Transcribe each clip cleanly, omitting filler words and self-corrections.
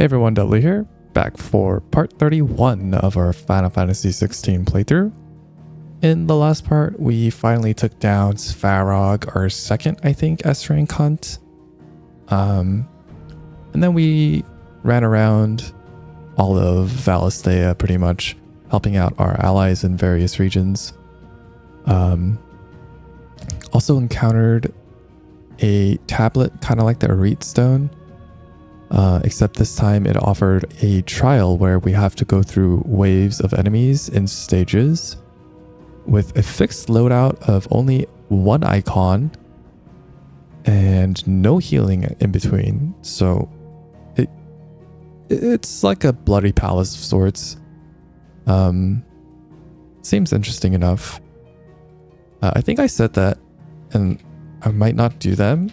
Hey everyone, Dudley here, back for part 31 of our Final Fantasy XVI playthrough. In the last part, we finally took down Svarog, our second, I think, S-rank hunt. And then we ran around all of Valisthea, pretty much, helping out our allies in various regions. Also encountered a tablet, kind of like the Arete Stone. Except this time it offered a trial where we have to go through waves of enemies in stages with a fixed loadout of only one icon and no healing in between. So it's like a bloody palace of sorts. Seems interesting enough. I think I said that, and I might not do them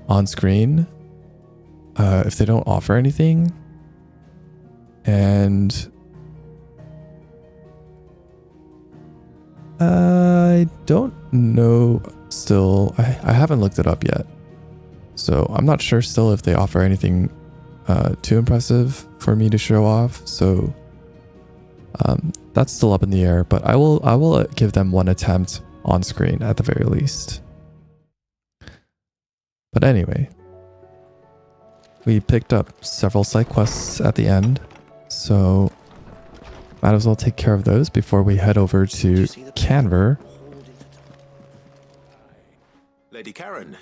on screen if they don't offer anything. And I don't know still. I haven't looked it up yet. So I'm not sure still if they offer anything too impressive for me to show off. So that's still up in the air, but I will give them one attempt on screen at the very least. But anyway, we picked up several side quests at the end, so might as well take care of those before we head over to Kanver. Lady Charon,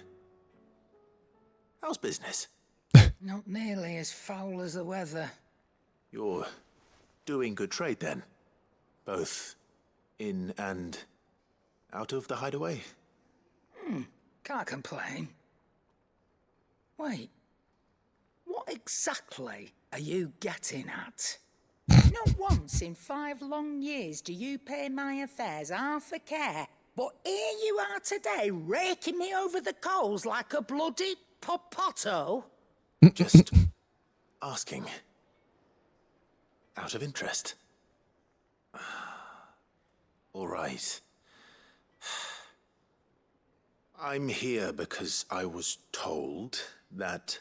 how's business? Not nearly as foul as the weather. You're doing good trade then, both in and out of the hideaway? Can't complain. Wait, what exactly are you getting at? Not once in 5 long years do you pay my affairs half a care, but here you are today raking me over the coals like a bloody popoto? Just asking. Out of interest. All right. I'm here because I was told that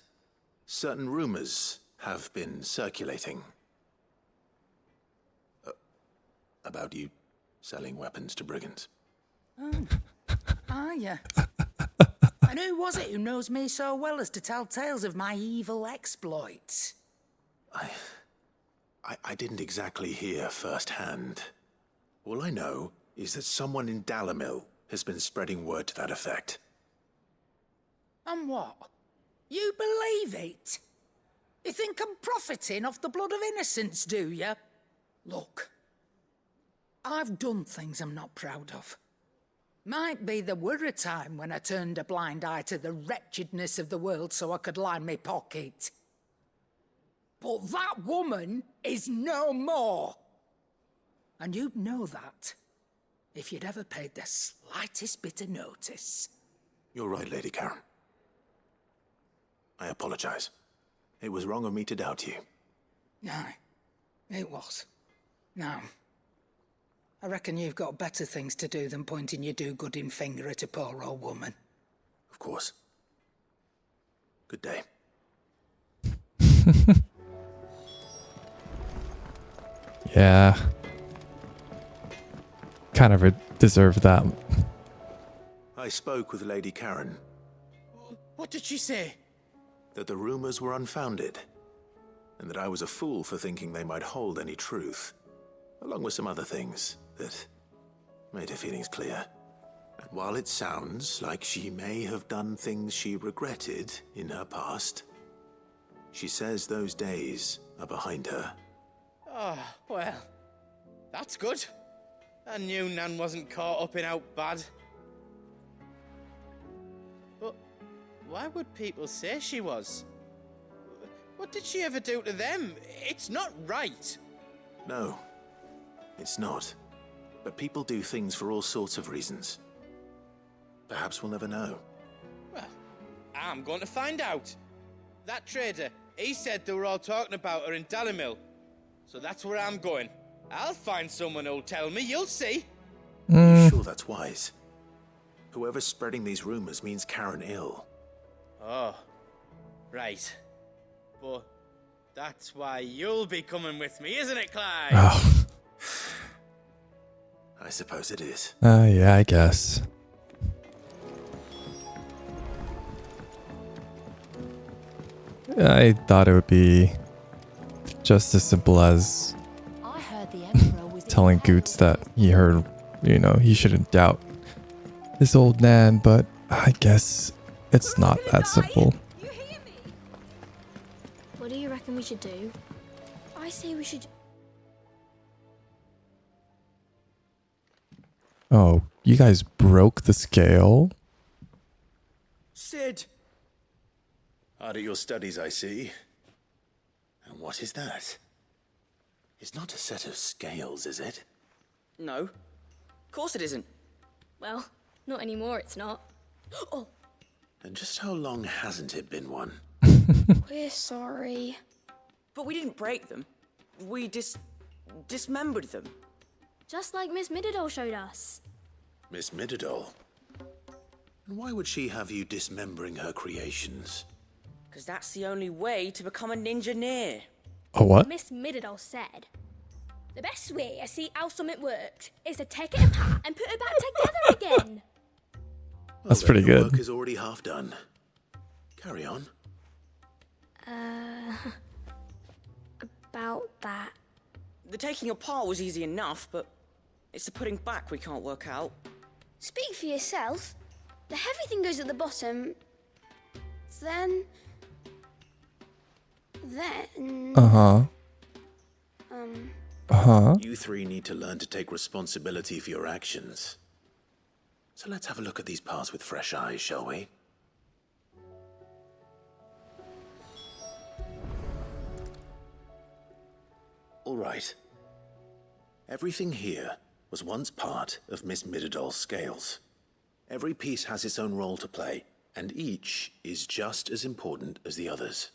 certain rumors have been circulating about you selling weapons to brigands. Oh, are ya? And who was it who knows me so well as to tell tales of my evil exploits? I didn't exactly hear firsthand. All I know is that someone in Dalamil has been spreading word to that effect. And what? You believe it? You think I'm profiting off the blood of innocents, do you? Look, I've done things I'm not proud of. Might be there were a time when I turned a blind eye to the wretchedness of the world so I could line my pocket. But that woman is no more. And you'd know that if you'd ever paid the slightest bit of notice. You're right, Lady Charon. I apologize. It was wrong of me to doubt you. No, it was. Now, I reckon you've got better things to do than pointing your do-gooding finger at a poor old woman. Of course. Good day. Yeah. Kind of deserved that. I spoke with Lady Charon. What did she say? That the rumors were unfounded, and that I was a fool for thinking they might hold any truth, along with some other things that made her feelings clear. And while it sounds like she may have done things she regretted in her past, she says those days are behind her. Oh, well, that's good. I knew Nan wasn't caught up in out bad. But why would people say she was? What did she ever do to them? It's not right. No, it's not. But people do things for all sorts of reasons. Perhaps we'll never know. Well, I'm going to find out. That trader, he said they were all talking about her in Dalamil. So that's where I'm going. I'll find someone who'll tell me, you'll see. You sure that's wise? Whoever's spreading these rumors means Charon ill. Oh, right. But that's why you'll be coming with me, isn't it, Clive? Oh, I suppose it is. yeah, I guess. I thought it would be just as simple as I heard the Emperor was telling Goetz that he heard, he shouldn't doubt his old Nan, but I guess it's not that simple. You hear me? What do you reckon we should do? I say we should. Oh, you guys broke the scale? Sid! Hard at your studies, I see. And what is that? It's not a set of scales, is it? No. Of course it isn't. Well, not anymore, it's not. Oh, And just how long hasn't it been one? we're sorry. But we didn't break them. We dismembered them. Just like Miss Mididol showed us. Miss Mididol? And why would she have you dismembering her creations? Because that's the only way to become a ninja-neer. A what? Miss Mididol said, the best way I see how something worked is to take it apart and put it back together again. That's Well, pretty then your good. work is already half done. Carry on. About that. The taking apart was easy enough, but it's the putting back we can't work out. Speak for yourself. The heavy thing goes at the bottom. Then... Uh-huh. Uh-huh. You three need to learn to take responsibility for your actions. So let's have a look at these parts with fresh eyes, shall we? All right. Everything here was once part of Miss Mididol's scales. Every piece has its own role to play, and each is just as important as the others.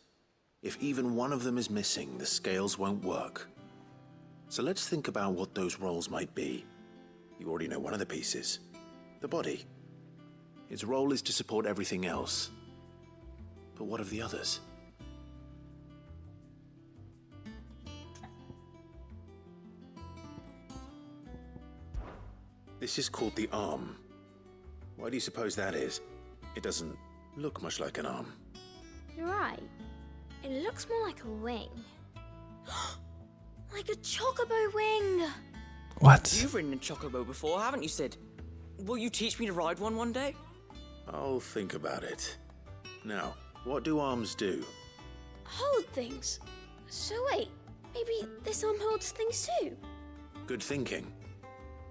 If even one of them is missing, the scales won't work. So let's think about what those roles might be. You already know one of the pieces. The body. Its role is to support everything else. But what of the others? This is called the arm. Why do you suppose that is? It doesn't look much like an arm. You're right. It looks more like a wing. Like a chocobo wing. What? You've ridden a chocobo before, haven't you, Sid? Will you teach me to ride one day? I'll think about it. Now, what do arms do? Hold things. So wait, maybe this arm holds things too? Good thinking.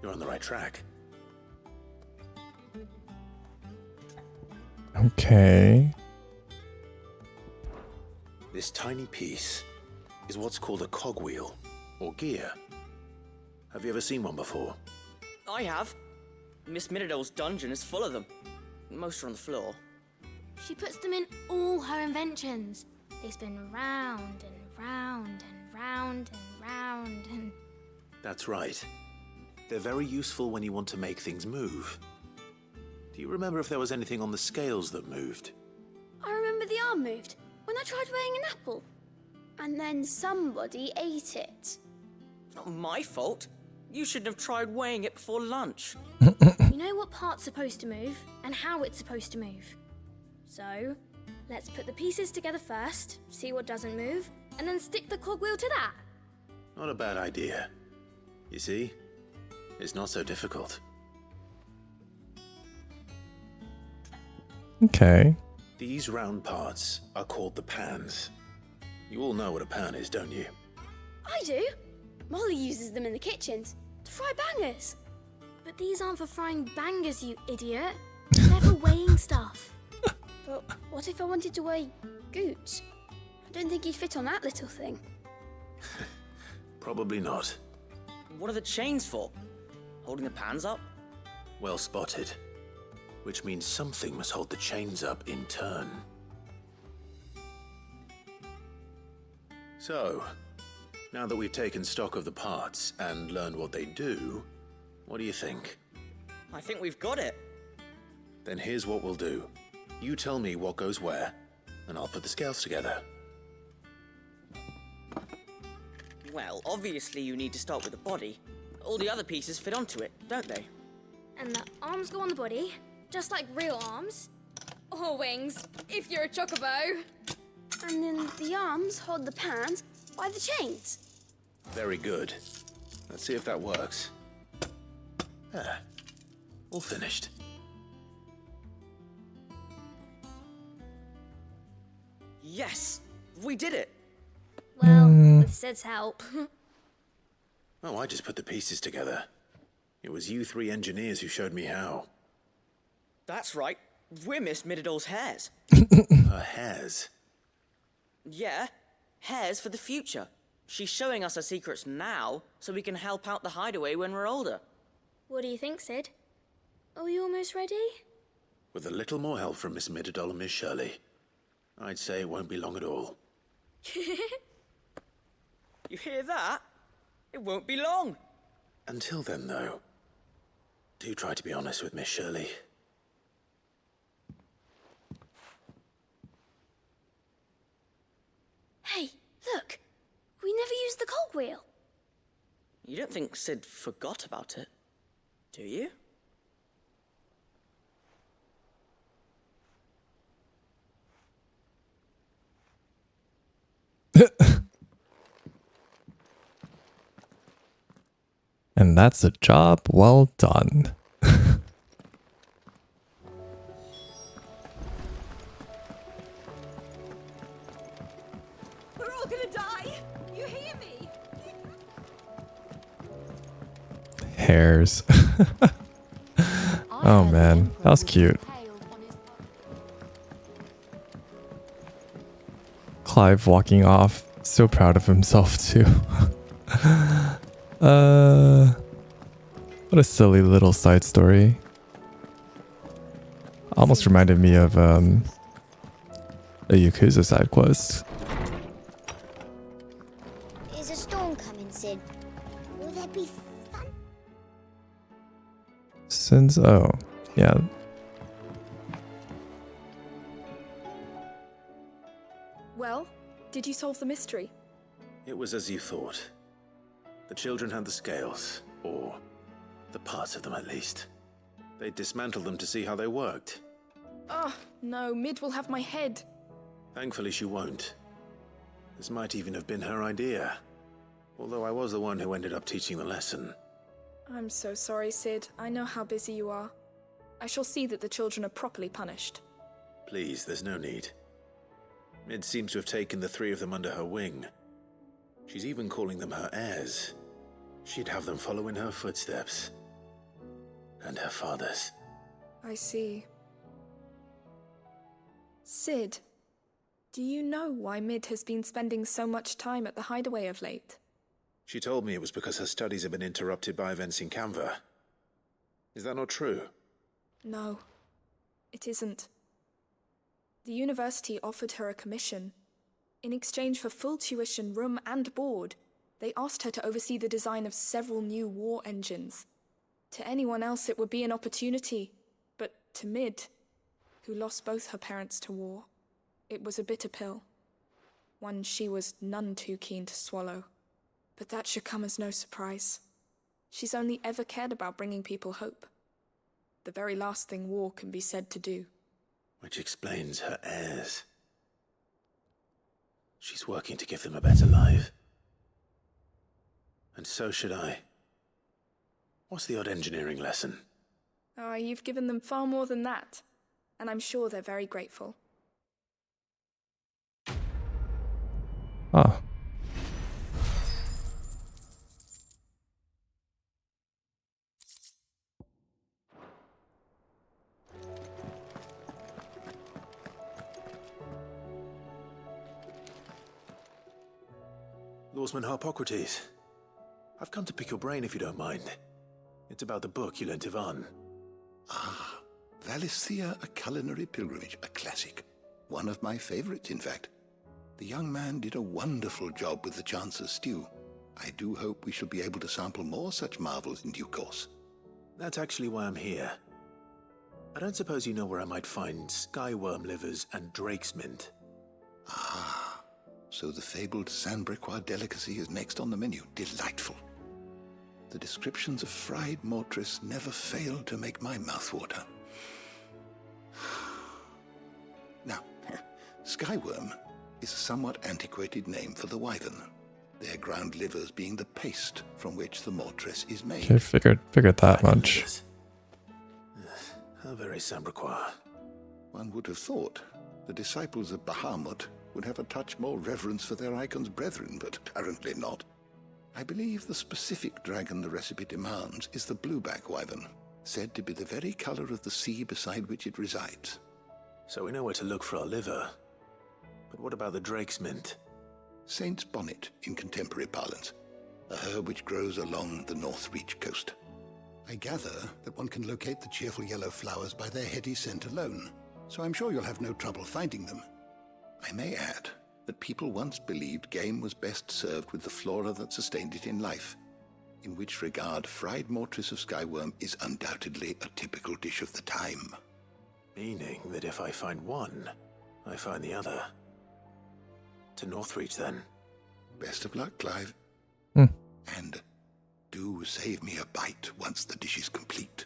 You're on the right track. Okay. This tiny piece is what's called a cogwheel, or gear. Have you ever seen one before? I have. Miss Mididol's dungeon is full of them. Most are on the floor. She puts them in all her inventions. They spin round and round and round and round and... That's right. They're very useful when you want to make things move. Do you remember if there was anything on the scales that moved? I remember the arm moved when I tried weighing an apple. And then somebody ate it. It's not my fault. You shouldn't have tried weighing it before lunch. You know what part's supposed to move and how it's supposed to move. So, let's put the pieces together first, see what doesn't move, and then stick the cogwheel to that. Not a bad idea. You see? It's not so difficult. Okay. These round parts are called the pans. You all know what a pan is, don't you? I do. Molly uses them in the kitchens to fry bangers. But these aren't for frying bangers, you idiot. They're for weighing stuff. But what if I wanted to weigh Goetz? I don't think he'd fit on that little thing. Probably not. What are the chains for? Holding the pans up? Well spotted. Which means something must hold the chains up in turn. So, now that we've taken stock of the parts and learned what they do, what do you think? I think we've got it. Then here's what we'll do. You tell me what goes where, and I'll put the scales together. Well, obviously you need to start with the body. All the other pieces fit onto it, don't they? And the arms go on the body, just like real arms. Or wings, if you're a chocobo. And then the arms hold the pans by the chains. Very good. Let's see if that works. Ah, all finished. Yes! We did it! Well, with Sid's help. Oh, I just put the pieces together. It was you three engineers who showed me how. That's right. We're Miss Mididol's hairs. Her hairs? Yeah, hairs for the future. She's showing us her secrets now, so we can help out the hideaway when we're older. What do you think, Sid? Are we almost ready? With a little more help from Miss Mididol and Miss Shirley, I'd say it won't be long at all. You hear that? It won't be long. Until then, though, do try to be honest with Miss Shirley. Hey, look! We never used the cogwheel. You don't think Sid forgot about it, do you? And that's a job well done. We're all gonna die! You hear me? Hairs. Oh man, that was cute. Clive walking off, so proud of himself too. What a silly little side story. Almost reminded me of a Yakuza side quest. Is a storm coming, Sid? Will there be fun? Since yeah. Well, did you solve the mystery? It was as you thought. The children had the scales, or the parts of them at least. They dismantled them to see how they worked. Oh, no, Mid will have my head. Thankfully she won't. This might even have been her idea. Although I was the one who ended up teaching the lesson. I'm so sorry, Sid. I know how busy you are. I shall see that the children are properly punished. Please, there's no need. Mid seems to have taken the three of them under her wing. She's even calling them her heirs. She'd have them follow in her footsteps. And her father's. I see. Sid, do you know why Mid has been spending so much time at the hideaway of late? She told me it was because her studies have been interrupted by events in Kanver. Is that not true? No, it isn't. The university offered her a commission. In exchange for full tuition, room and board, they asked her to oversee the design of several new war engines. To anyone else it would be an opportunity, but to Mid, who lost both her parents to war, it was a bitter pill. One she was none too keen to swallow. But that should come as no surprise. She's only ever cared about bringing people hope. The very last thing war can be said to do. Which explains her heirs. She's working to give them a better life. And so should I. What's the odd engineering lesson? Ah, you've given them far more than that. And I'm sure they're very grateful. Oh. Lawsman Harpocrates. I've come to pick your brain if you don't mind. It's about the book you lent Ivan. Ah, Valisthea, A Culinary Pilgrimage, a classic. One of my favorites, in fact. The young man did a wonderful job with the Chance's stew. I do hope we shall be able to sample more such marvels in due course. That's actually why I'm here. I don't suppose you know where I might find skyworm livers and drake's mint. Ah, So the fabled Sandbrequois delicacy is next on the menu. Delightful. The descriptions of fried mortress never fail to make my mouth water. Now, skyworm is a somewhat antiquated name for the wyvern, their ground livers being the paste from which the mortress is made. Okay, figured that much. How very Sandbrequois. One would have thought the disciples of Bahamut would have a touch more reverence for their icon's brethren, but apparently not. I believe the specific dragon the recipe demands is the blueback wyvern, said to be the very color of the sea beside which it resides. So we know where to look for our liver. But what about the drake's mint? Saint's bonnet in contemporary parlance, a herb which grows along the North Reach coast. I gather that one can locate the cheerful yellow flowers by their heady scent alone, so I'm sure you'll have no trouble finding them. I may add that people once believed game was best served with the flora that sustained it in life, in which regard fried mortress of skyworm is undoubtedly a typical dish of the time. Meaning that if I find one, I find the other. To Northreach, then. Best of luck, Clive. And do save me a bite once the dish is complete.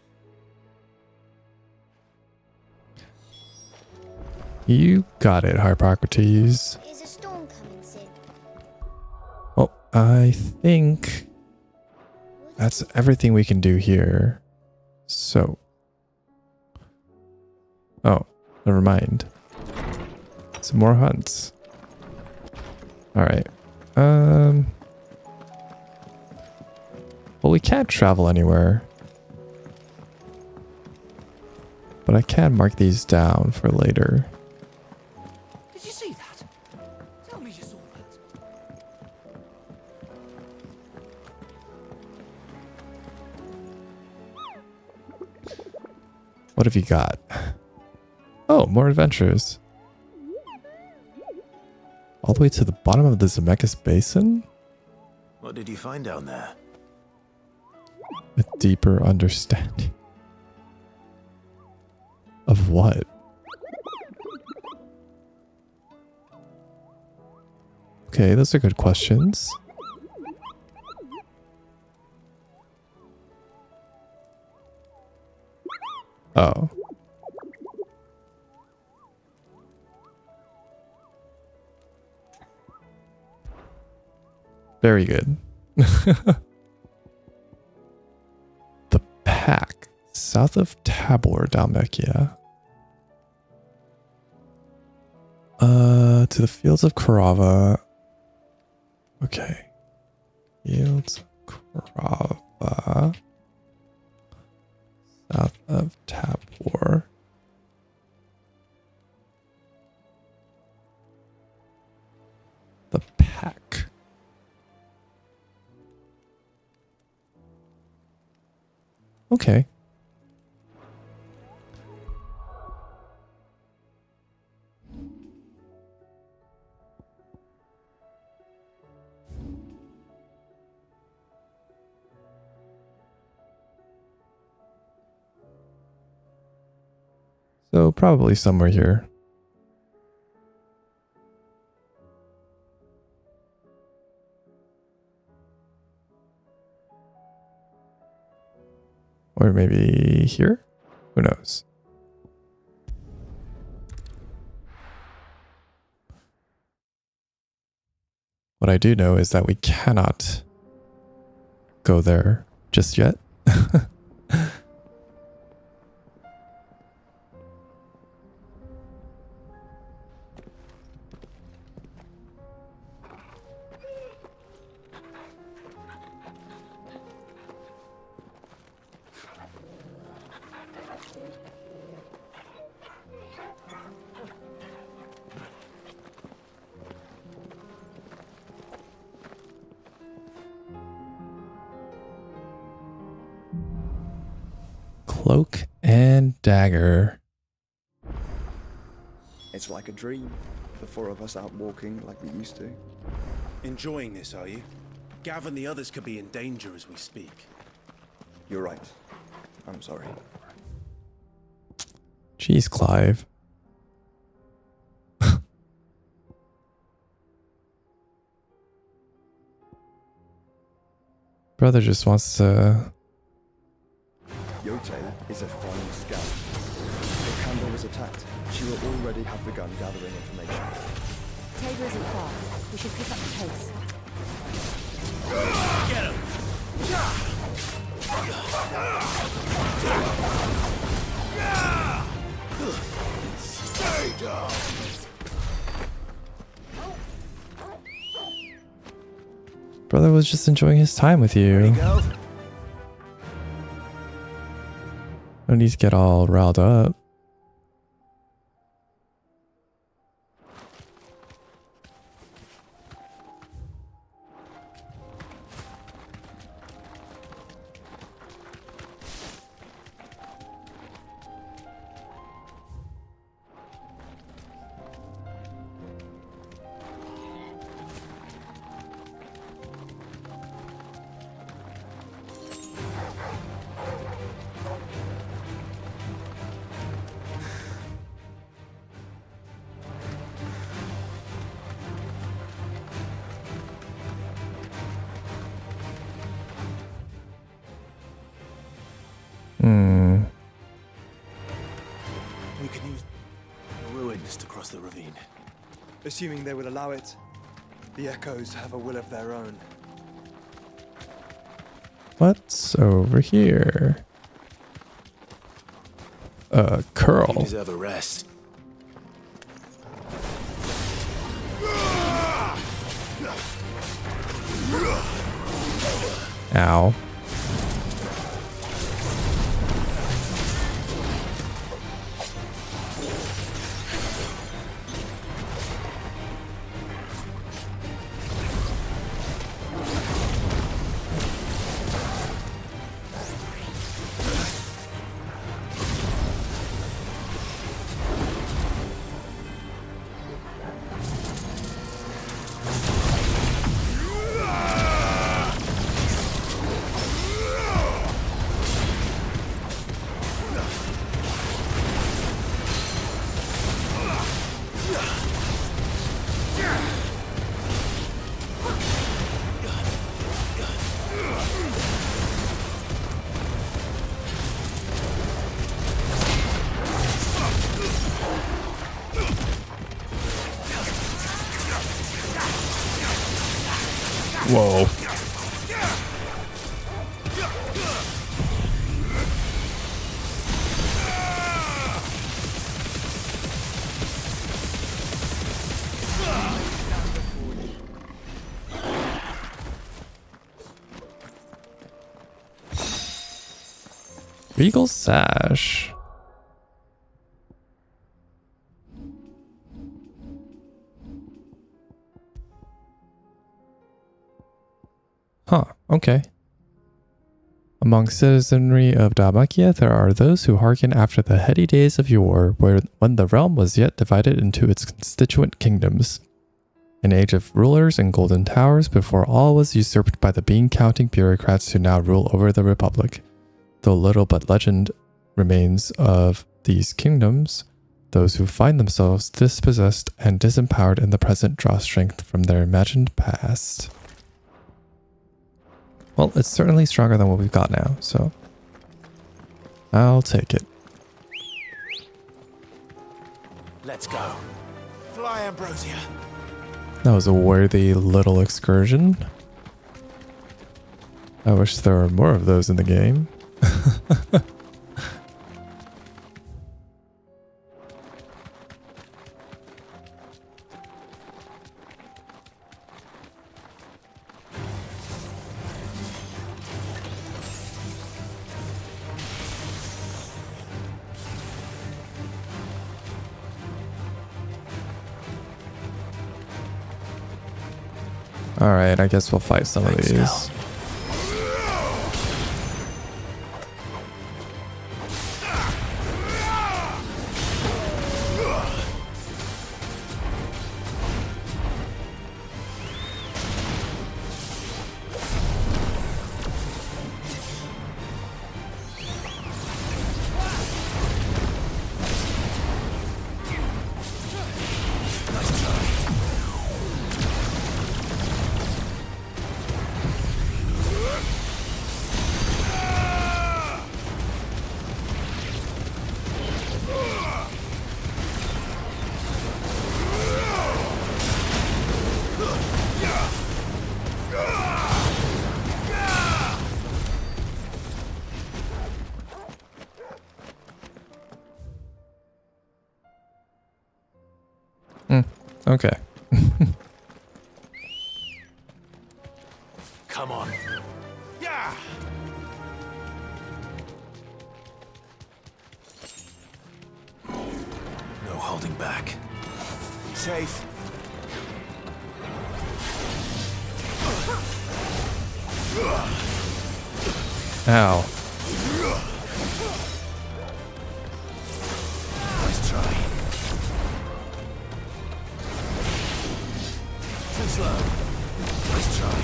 You got it, Harpocrates. Is a storm coming, Sid? Well, I think that's everything we can do here. So. Oh, never mind. Some more hunts. Alright. Well, we can't travel anywhere. But I can mark these down for later. Did you see that? Tell me you saw that. What have you got? Oh, more adventures. All the way to the bottom of the Zemeckis Basin? What did you find down there? A deeper understanding. Of what? Okay, those are good questions. Oh. Very good. The pack. South of Tabor, Dalmekia. To the fields of Karava. Okay. Fields of Karava. South of Tabor. The pack. Okay. So probably somewhere here. Or maybe here? Who knows? What I do know is that we cannot go there just yet. Cloak and dagger. It's like a dream. The four of us out walking like we used to. Enjoying this, are you? Gav and the others could be in danger as we speak. You're right. I'm sorry. Jeez, Clive. Brother just wants to... Yote is a fine scout. If Kanver was attacked, she will already have begun gathering information. Tabor isn't far. We should pick up the pace. Get him! Stay down! Brother was just enjoying his time with you. No need to get all riled up. We can use the ruins to cross the ravine. Assuming they will allow it, the echoes have a will of their own. What's over here? Curl. You deserve a rest. Ow. Whoa. Regal Sash. Huh, okay. Among citizenry of Damakia, there are those who hearken after the heady days of yore, when the realm was yet divided into its constituent kingdoms. An age of rulers and golden towers before all was usurped by the bean-counting bureaucrats who now rule over the Republic. Though little but legend remains of these kingdoms, those who find themselves dispossessed and disempowered in the present draw strength from their imagined past. Well, it's certainly stronger than what we've got now, so I'll take it. Let's go. Fly, Ambrosia. That was a worthy little excursion. I wish there were more of those in the game. Alright, I guess we'll fight some of these. Okay. Come on. Yeah. No holding back. Safe. Ow. Nice try. Too slow. Nice try.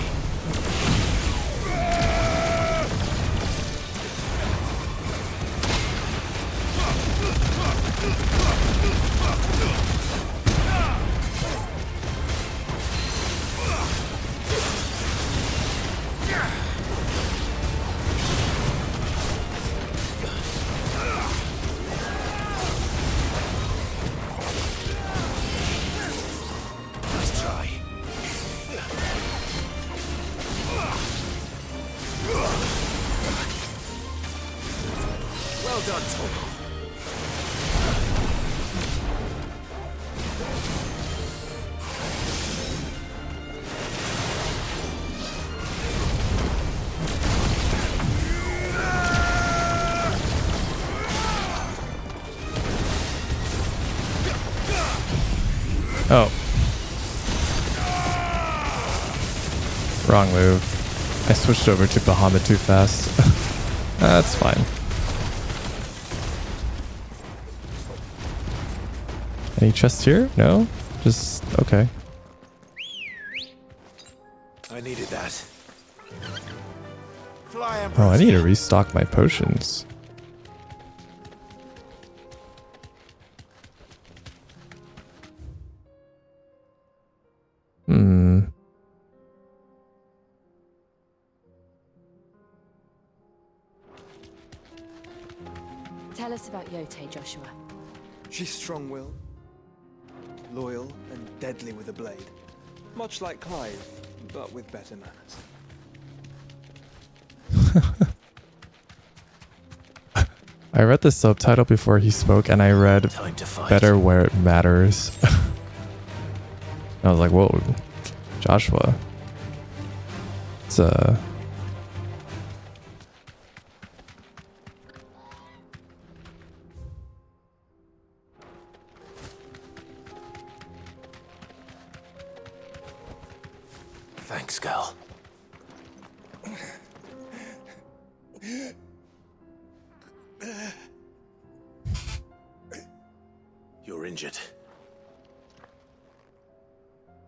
Well done, Tabor. Oh. Wrong move. I switched over to Bahamut too fast. That's fine. Any chests here? No? Just, okay. I needed that. Fly, Oh, I need to restock my potions. Hmm. Tell us about Yote, Joshua. She's strong-willed, loyal, and deadly with a blade. Much like Clive, but with better manners. I read the subtitle before he spoke, and I read better where it matters. I was like, whoa, Joshua. It's Thanks, girl. You're injured.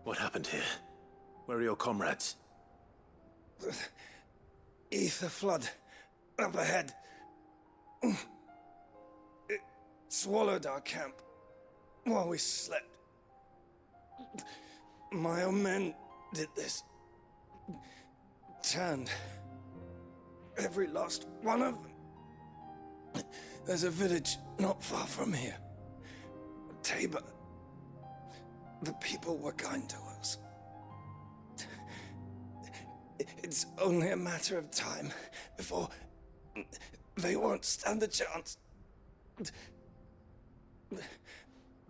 What happened here? Where are your comrades? Ether flood. Up ahead. It swallowed our camp while we slept. My own men did this. Turned every last one of them. There's a village not far from here. Tabor. The people were kind to us. It's only a matter of time before they won't stand a chance.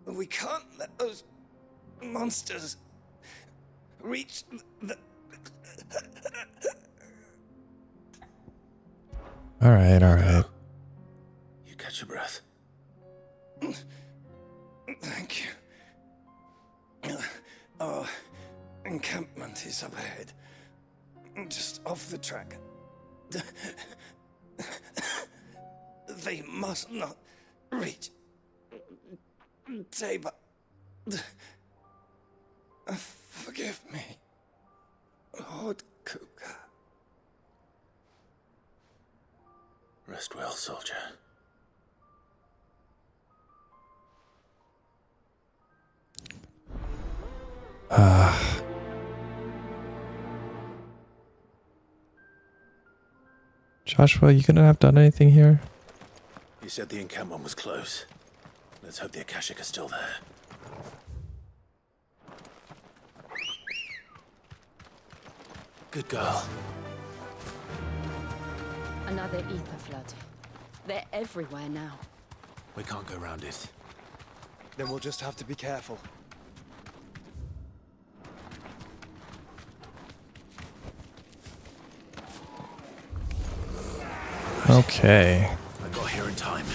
We can't let those monsters reach the... all right. You catch your breath. Thank you. Our encampment is up ahead. Just off the track. They must not reach Tabor. Forgive me, Lord Kuka. Rest well, soldier. Joshua, you couldn't have done anything here? You said the encampment was close. Let's hope the Akashic are still there. Good girl. Another ether flood. They're everywhere now. We can't go round it. Then we'll just have to be careful. Okay. I got here in time.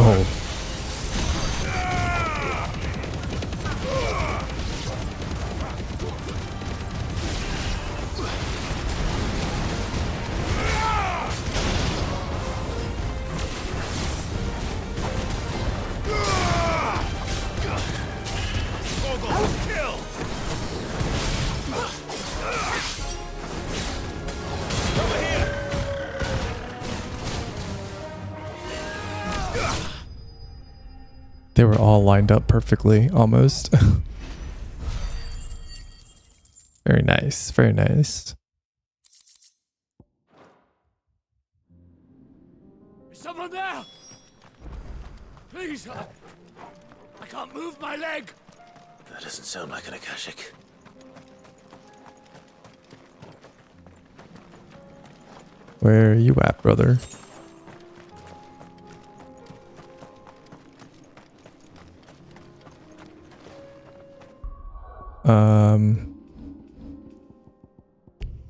Oh. They were all lined up perfectly, almost. Very nice, very nice. Is someone there? Please, I can't move my leg. That doesn't sound like an Akashic. Where are you at, brother?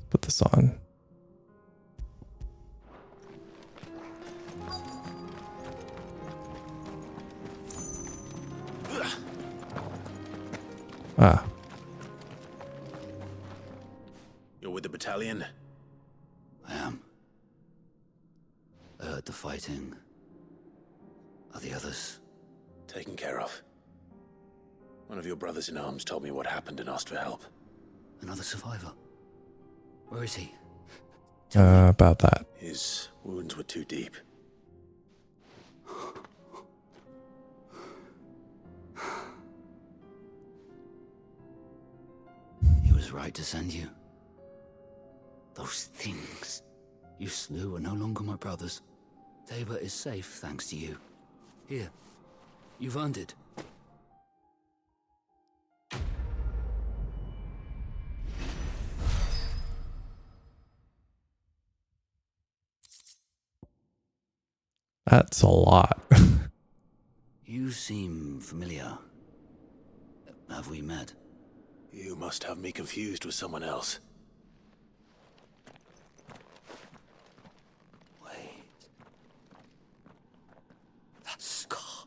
Put this on. Ah. You're with the battalion? I am. I heard the fighting. Are the others? Taken care of. One of your brothers in arms told me what happened and asked for help. Another survivor? Where is he? About that. His wounds were too deep. He was right to send you. Those things you slew are no longer my brothers. Tabor is safe thanks to you. Here, you've earned it. That's a lot. You seem familiar. Have we met? You must have me confused with someone else. Wait. That scar.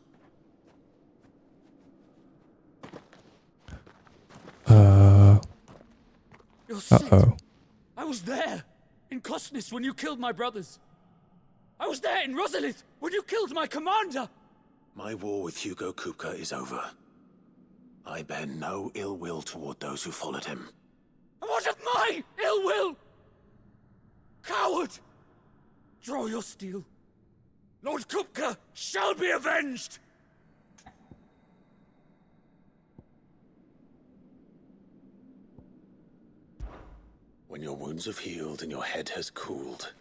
You're Uh-oh. I was there in Kosnis when you killed my brothers. I was there in Rosalith when you killed my commander. My war with Hugo Kupka is over. I bear no ill will toward those who followed him. And what of my ill will? Coward! Draw your steel. Lord Kupka shall be avenged! When your wounds have healed and your head has cooled,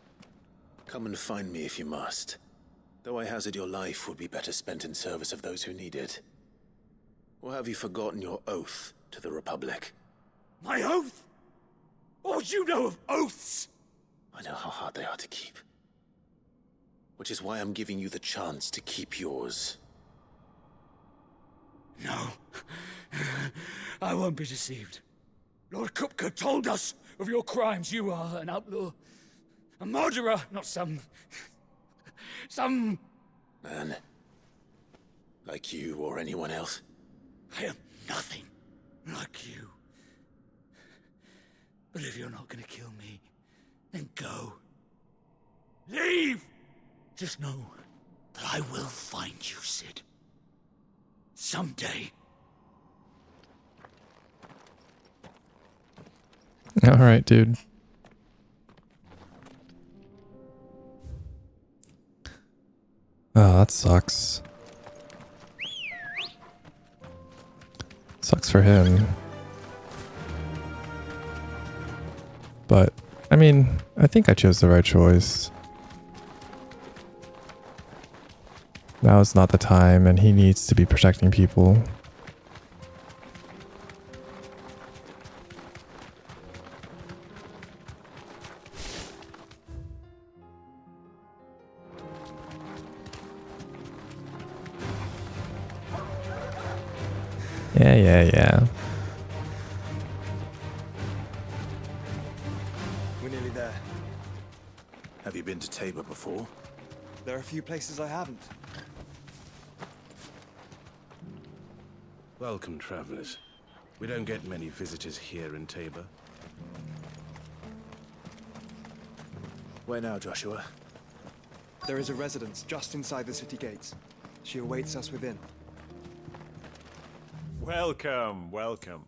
come and find me if you must. Though I hazard your life would be better spent in service of those who need it. Or have you forgotten your oath to the Republic? My oath? What would you know of oaths? I know how hard they are to keep. Which is why I'm giving you the chance to keep yours. No. I won't be deceived. Lord Kupka told us of your crimes. You are an outlaw. A murderer, not some man. Like you or anyone else. I am nothing like you. But if you're not gonna kill me, then go. Leave! Just know that I will find you, Sid. Someday. All right, dude. Oh, that sucks. Sucks for him. But, I mean, I think I chose the right choice. Now is not the time, and he needs to be protecting people. Yeah. We're nearly there. Have you been to Tabor before? There are a few places I haven't. Welcome, travelers. We don't get many visitors here in Tabor. Where now, Joshua? There is a residence just inside the city gates. She awaits us within. Welcome, welcome.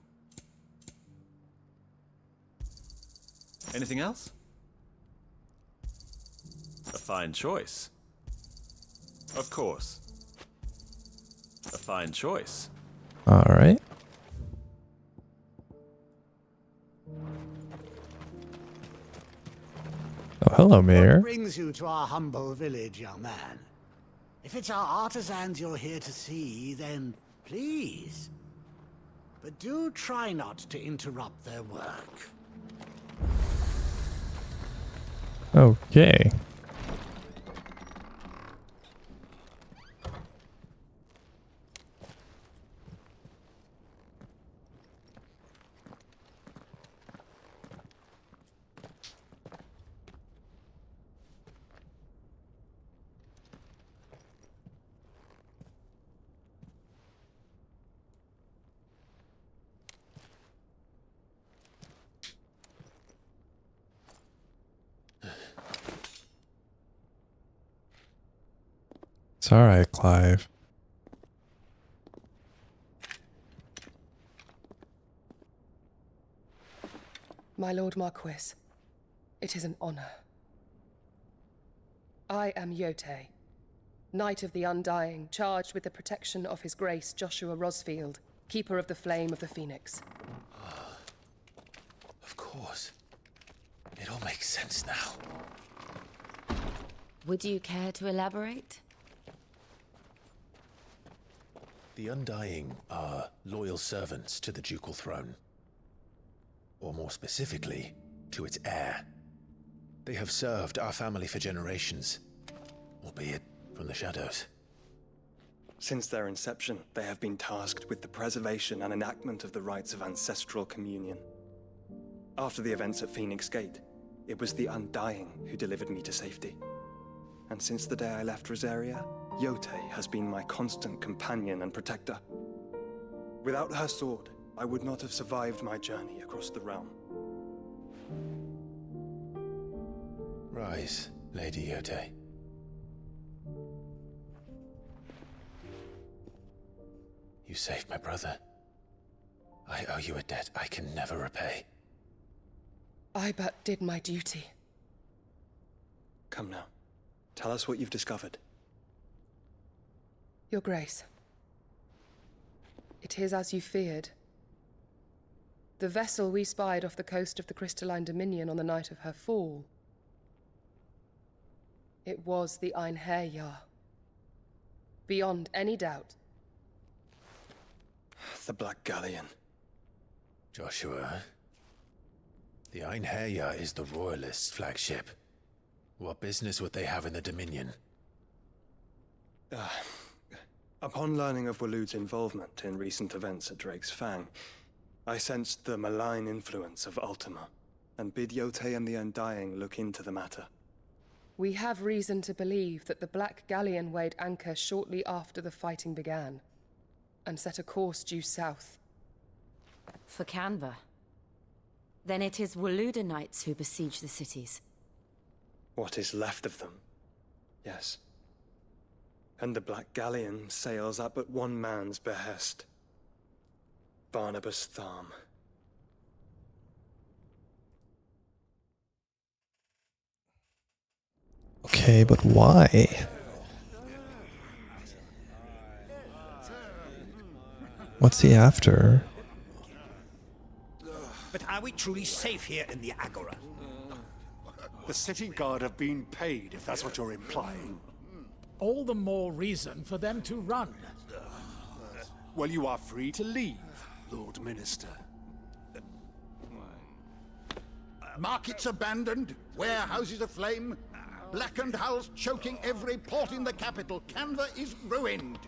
Anything else? A fine choice. Of course. A fine choice. All right. Oh, hello, Mayor. What brings you to our humble village, young man? If it's our artisans you're here to see, then please. But do try not to interrupt their work. Okay. It's all right, Clive. My Lord Marquis, it is an honor. I am Yote, Knight of the Undying, charged with the protection of His Grace Joshua Rosfield, Keeper of the Flame of the Phoenix. Of course. It all makes sense now. Would you care to elaborate? The Undying are loyal servants to the ducal throne. Or more specifically, to its heir. They have served our family for generations, albeit from the shadows. Since their inception, they have been tasked with the preservation and enactment of the rites of ancestral communion. After the events at Phoenix Gate, it was the Undying who delivered me to safety. And since the day I left Rosaria, Yote has been my constant companion and protector. Without her sword, I would not have survived my journey across the realm. Rise, Lady Yote. You saved my brother. I owe you a debt I can never repay. I but did my duty. Come now. Tell us what you've discovered. Your Grace. It is as you feared. The vessel we spied off the coast of the Crystalline Dominion on the night of her fall. It was the Einherjar. Beyond any doubt. The Black Galleon. Joshua, the Einherjar is the Royalists' flagship. What business would they have in the Dominion? Upon learning of Waloed's involvement in recent events at Drake's Fang, I sensed the malign influence of Ultima, and bid Yote and the Undying look into the matter. We have reason to believe that the Black Galleon weighed anchor shortly after the fighting began, and set a course due south. For Kanver. Then it is Waloed Knights who besiege the cities. What is left of them, yes. And the Black Galleon sails at but one man's behest. Barnabas Tharm. Okay, but why? What's he after? But are we truly safe here in the Agora? The city guard have been paid, if that's what you're implying. All the more reason for them to run. Well, you are free to leave, Lord Minister. Markets abandoned, warehouses aflame, blackened hulls choking every port in the capital. Kanver is ruined.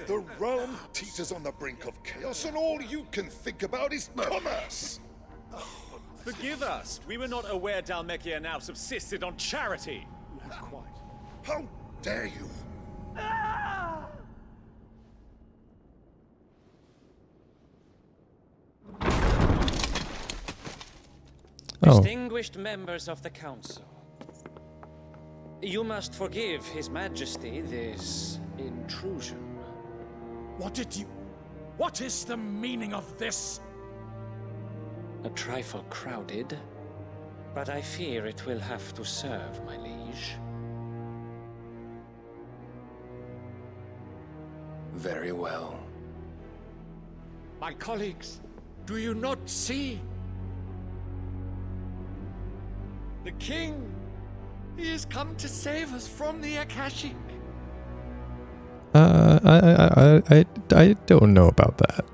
The realm teeters on the brink of chaos, and all you can think about is commerce! Forgive us. We were not aware Dhalmekia now subsisted on charity. Quite. How dare you? Distinguished members of the Council, you must forgive His Majesty this intrusion. What is the meaning of this? A trifle crowded, but I fear it will have to serve, my liege. Very well. My colleagues, do you not see? The king! He has come to save us from the Akashic! I don't know about that.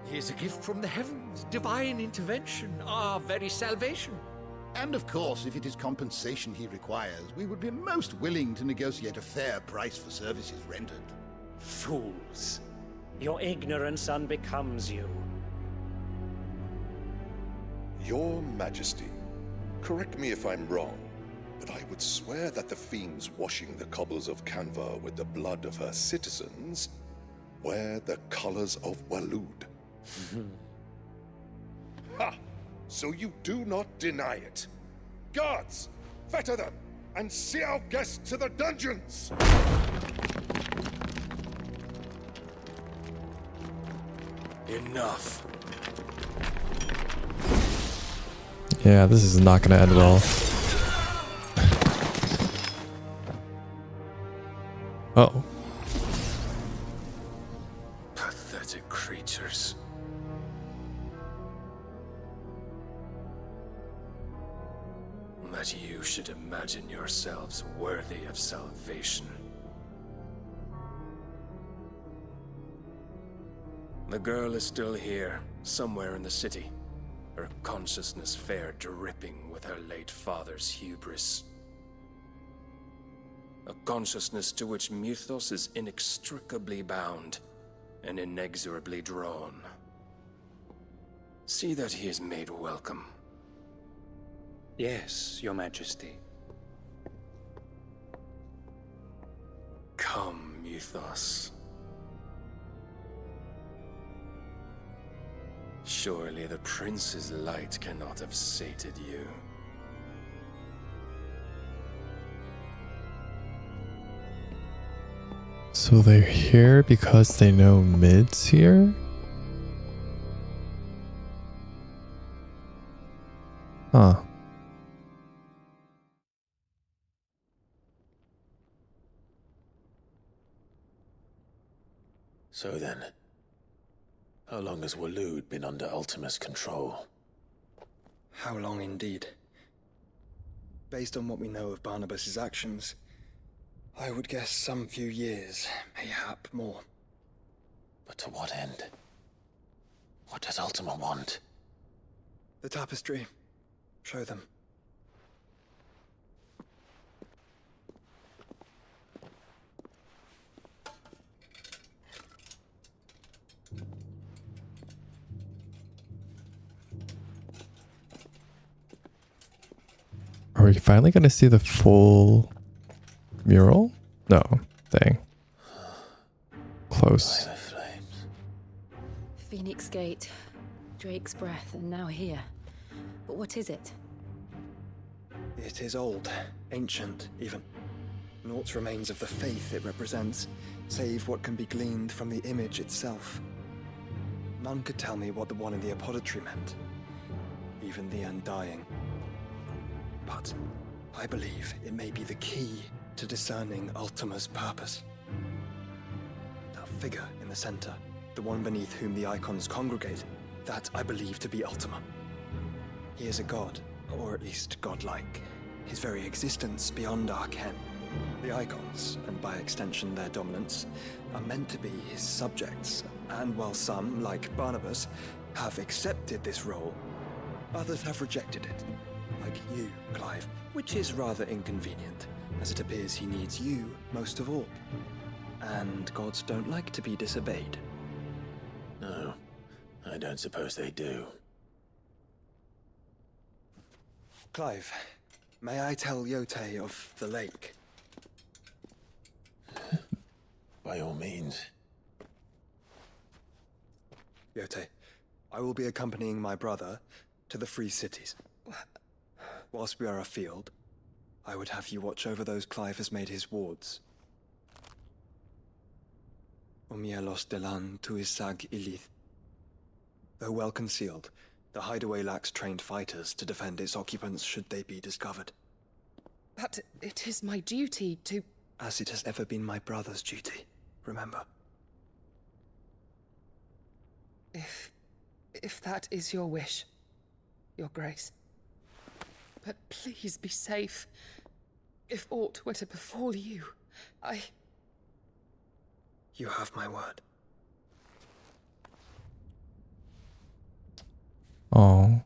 He is a gift from the heavens, divine intervention, our very salvation. And of course, if it is compensation he requires, we would be most willing to negotiate a fair price for services rendered. Fools! Your ignorance unbecomes you. Your Majesty, correct me if I'm wrong, but I would swear that the fiends washing the cobbles of Kanver with the blood of her citizens wear the colors of Waloed. Ha! So you do not deny it. Guards, fetter them, and see our guests to the dungeons! Enough. Yeah, this is not going to end well. Uh-oh. Pathetic creatures. That you should imagine yourselves worthy of salvation. The girl is still here, somewhere in the city. Her consciousness fair dripping with her late father's hubris. A consciousness to which Mythos is inextricably bound and inexorably drawn. See that he is made welcome. Yes, Your Majesty. Come, Mythos. Surely the prince's light cannot have sated you. So they're here because they know Mid's here? Huh. So then, how long has Waloed been under Ultima's control? How long indeed? Based on what we know of Barnabas's actions, I would guess some few years, mayhap more. But to what end? What does Ultima want? The tapestry. Show them. Are we finally going to see the full mural? No. Dang. Close. Phoenix Gate, Drake's Breath, and now here. But what is it? It is old, ancient, even. Naught remains of the faith it represents, save what can be gleaned from the image itself. None could tell me what the one in the apothecary meant, even the Undying. But I believe it may be the key to discerning Ultima's purpose. That figure in the center, the one beneath whom the icons congregate, that I believe to be Ultima. He is a god, or at least godlike. His very existence beyond our ken. The icons, and by extension their dominance, are meant to be his subjects, and while some, like Barnabas, have accepted this role, others have rejected it. Like you, Clive, which is rather inconvenient, as it appears he needs you most of all. And gods don't like to be disobeyed. No, I don't suppose they do. Clive, may I tell Yote of the lake? By all means. Yote, I will be accompanying my brother to the Free Cities. Whilst we are afield, I would have you watch over those Clive has made his wards. Omielos delan tuisag ilith. Though well concealed, the hideaway lacks trained fighters to defend its occupants should they be discovered. But it is my duty to... As it has ever been my brother's duty, remember. If that is your wish, Your Grace. But please be safe. If aught were to befall you, You have my word. Oh.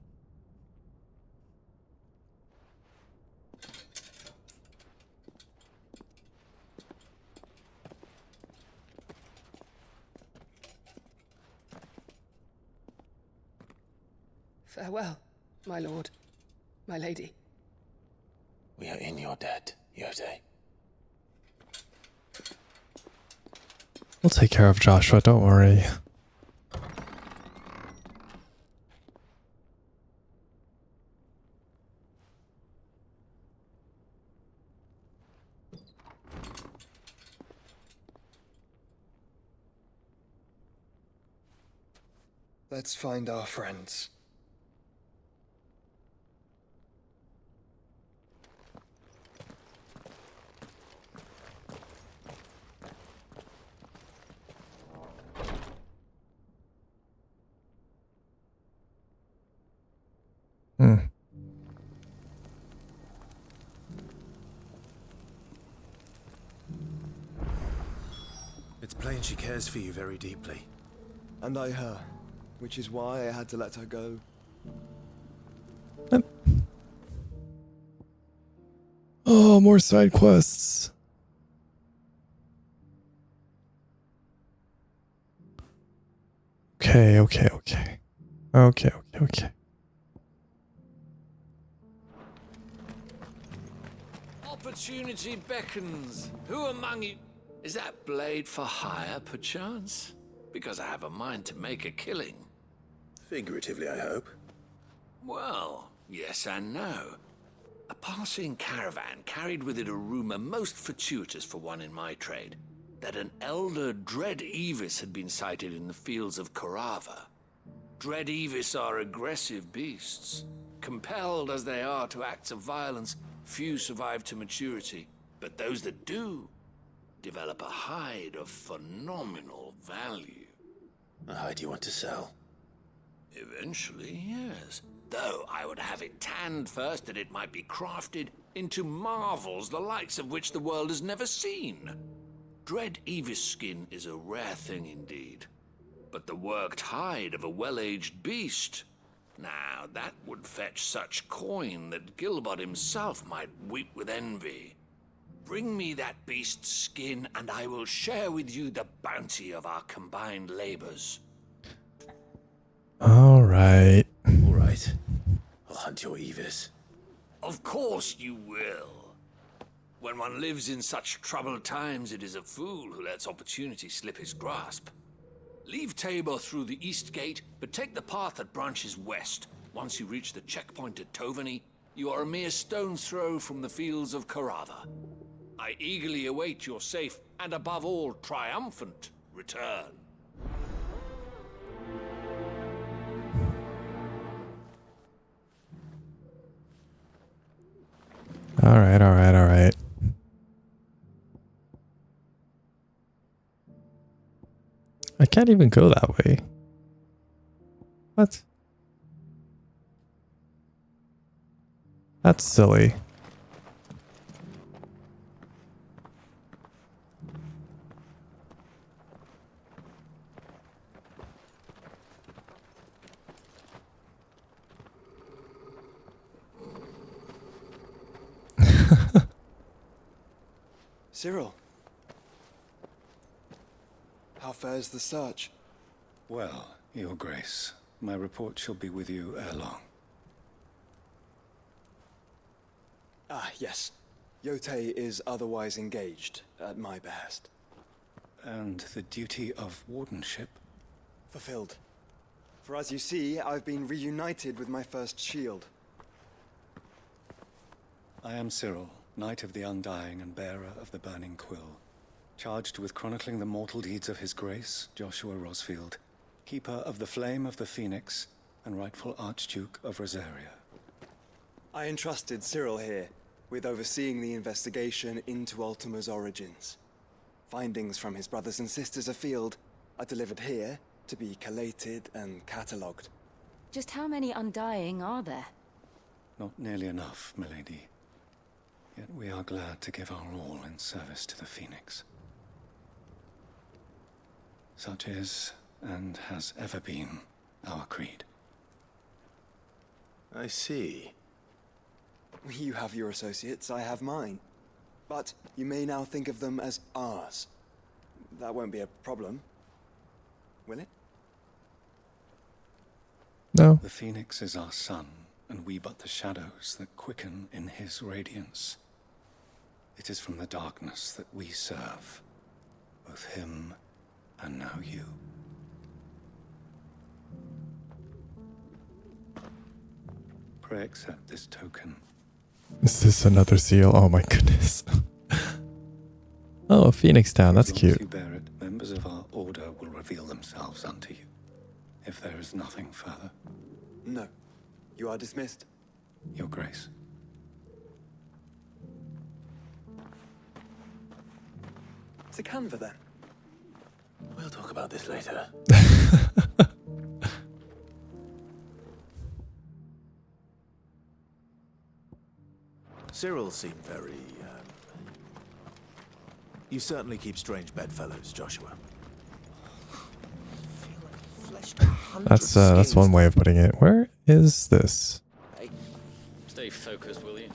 Farewell, my lord, my lady. We are in your debt, Yote. We'll take care of Joshua, don't worry. Let's find our friends. It's plain she cares for you very deeply. And I her, which is why I had to let her go. Oh, more side quests. Okay. Opportunity beckons. Who among you... Is that blade for hire, perchance? Because I have a mind to make a killing. Figuratively, I hope. Well, yes and no. A passing caravan carried with it a rumor most fortuitous for one in my trade, that an elder Dread Evis had been sighted in the fields of Carava. Dread Evis are aggressive beasts. Compelled as they are to acts of violence, few survive to maturity, but those that do develop a hide of phenomenal value. A hide you want to sell? Eventually, yes. Though I would have it tanned first that it might be crafted into marvels the likes of which the world has never seen. Dread Evis skin is a rare thing indeed. But the worked hide of a well-aged beast, now that would fetch such coin that Gilbert himself might weep with envy. Bring me that beast's skin, and I will share with you the bounty of our combined labors. All right. I'll hunt your Evis. Of course you will. When one lives in such troubled times, it is a fool who lets opportunity slip his grasp. Leave Tabor through the east gate, but take the path that branches west. Once you reach the checkpoint at Tovany, you are a mere stone's throw from the fields of Carava. I eagerly await your safe, and above all, triumphant return. All right. I can't even go that way. What? That's silly. Cyril. How fares the search? Well, Your Grace, my report shall be with you ere long. Ah, yes. Yotei is otherwise engaged, at my behest. And the duty of wardenship? Fulfilled. For as you see, I've been reunited with my first shield. I am Cyril, Knight of the Undying and bearer of the Burning Quill, charged with chronicling the mortal deeds of His Grace, Joshua Rosfield, Keeper of the Flame of the Phoenix, and rightful Archduke of Rosaria. I entrusted Cyril here with overseeing the investigation into Ultima's origins. Findings from his brothers and sisters afield are delivered here to be collated and catalogued. Just how many Undying are there? Not nearly enough, milady. Yet we are glad to give our all in service to the Phoenix. Such is, and has ever been, our creed. I see. You have your associates, I have mine. But you may now think of them as ours. That won't be a problem, will it? No. The Phoenix is our sun, and we but the shadows that quicken in his radiance. It is from the darkness that we serve, both him and now you. Pray accept this token. Is this another seal? Oh my goodness. Oh, Phoenix Town, that's cute. As you bear it, members of our order will reveal themselves unto you, if there is nothing further. No. You are dismissed. Your Grace. To Kanver, then. We'll talk about this later. Cyril seemed very, You certainly keep strange bedfellows, Joshua. That's one way of putting it. Where is this? Hey, stay focused, will you?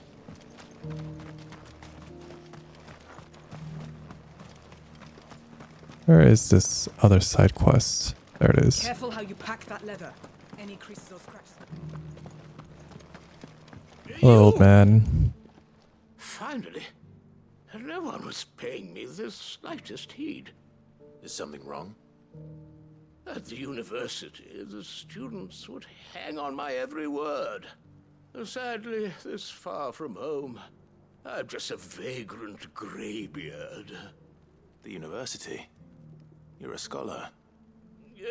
Where is this other side quest? There it is. Careful how you pack that leather. Any creases or scratches. Hello, old man. Finally. No one was paying me the slightest heed. Is something wrong? At the university, the students would hang on my every word. Sadly, this far from home, I'm just a vagrant greybeard. The university? You're a scholar.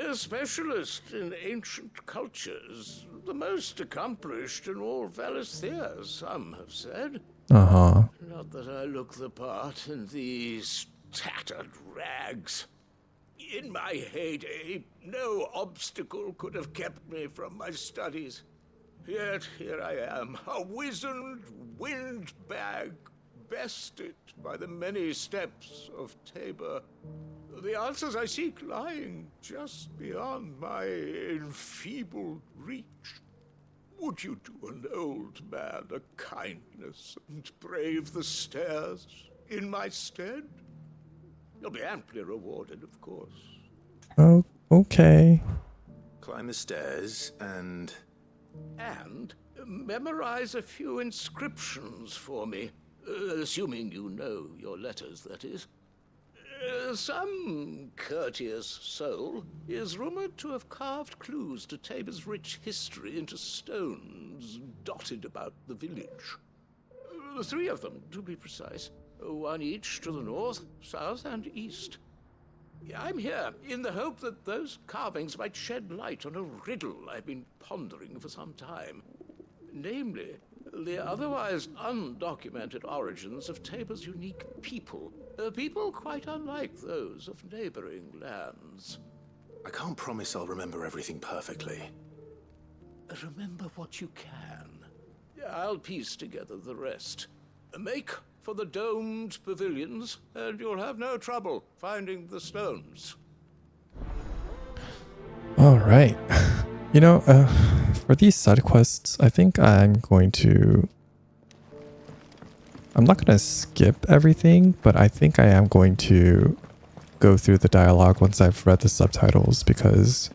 A specialist in ancient cultures. The most accomplished in all Valisthea, some have said. Uh-huh. Not that I look the part in these tattered rags. In my heyday, no obstacle could have kept me from my studies. Yet here I am, a wizened windbag, bested by the many steps of Tabor. The answers I seek lying just beyond my enfeebled reach. Would you do an old man a kindness and brave the stairs in my stead? You'll be amply rewarded, of course. Oh, okay. Climb the stairs and memorize a few inscriptions for me, assuming you know your letters, that is. Some courteous soul is rumored to have carved clues to Tabor's rich history into stones dotted about the village. 3 of them, to be precise. 1 each to the north, south, and east. I'm here in the hope that those carvings might shed light on a riddle I've been pondering for some time. Namely, the otherwise undocumented origins of Tabor's unique people. People quite unlike those of neighboring lands. I can't promise I'll remember everything perfectly. Remember what you can. I'll piece together the rest. Make for the domed pavilions, and you'll have no trouble finding the stones. All right. You know, for these side quests, I think I'm not going to skip everything, but I think I am going to go through the dialogue once I've read the subtitles, because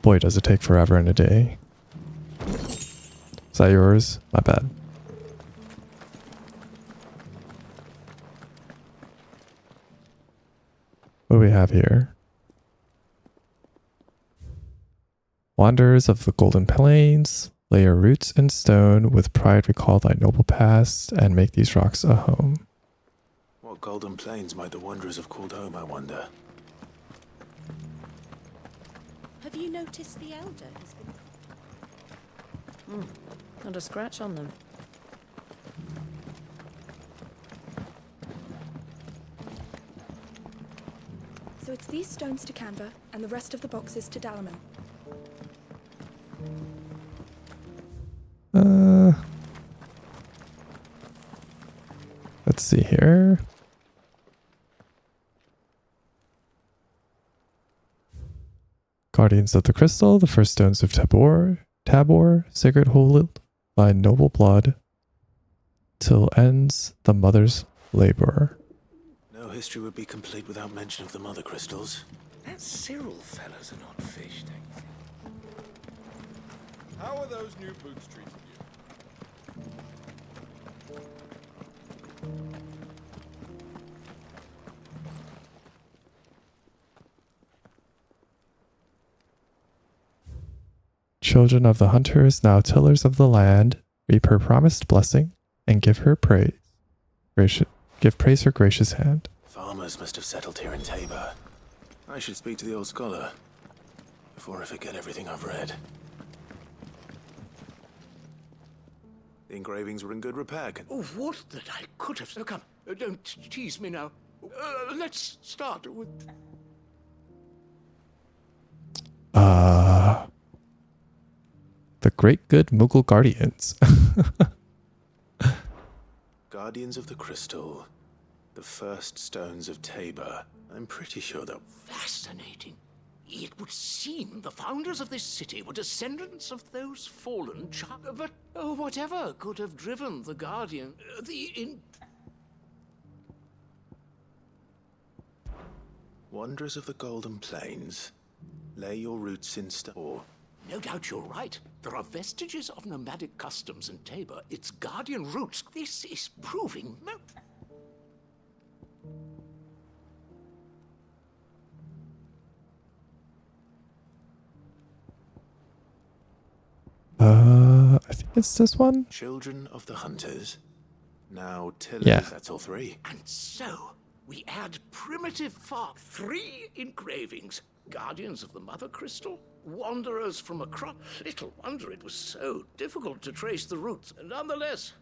boy, does it take forever in a day. Is that yours? My bad. What do we have here? Wanderers of the Golden Plains, lay your roots in stone, with pride recall thy noble past, and make these rocks a home. What golden plains might the wanderers have called home, I wonder? Have you noticed the elder has been... not a scratch on them. So it's these stones to Kanver, and the rest of the boxes to Dalaman. Let's see here. Guardians of the Crystal, the first stones of Tabor, sacred hold by noble blood, till ends the mother's labor. No history would be complete without mention of the mother crystals. That Cyril fellas are not fish tanks. How are those new boots treating you? Children of the hunters, now tillers of the land, reap her promised blessing and give her praise. Give praise her gracious hand. Farmers must have settled here in Tabor. I should speak to the old scholar before I forget everything I've read. The engravings were in good repair. Oh, what that I could have... Oh, come, don't tease me now. Let's start with... The great good Mughal guardians. Guardians of the Crystal. The first stones of Tabor. I'm pretty sure that... Fascinating. It would seem the founders of this city were descendants of those fallen but whatever could have driven the Guardian... Wanderers of the Golden Plains. Lay your roots in stone. No doubt you're right. There are vestiges of nomadic customs in Tabor. Its guardian roots. This is proving... I think it's this one. Children of the hunters. Now tillers, Yeah. That's all three. And so, we add primitive farm. 3 engravings. Guardians of the Mother Crystal. Wanderers from across. Little wonder it was so difficult to trace the roots. Nonetheless,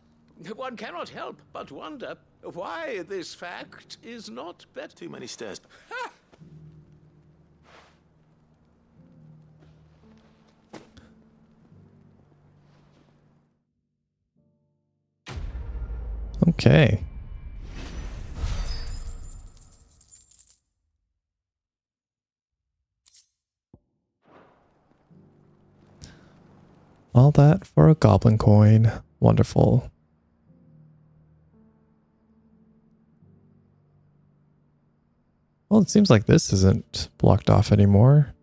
one cannot help but wonder why this fact is not better. Too many stairs. Ha! Okay. All that for a goblin coin. Wonderful. Well, it seems like this isn't blocked off anymore.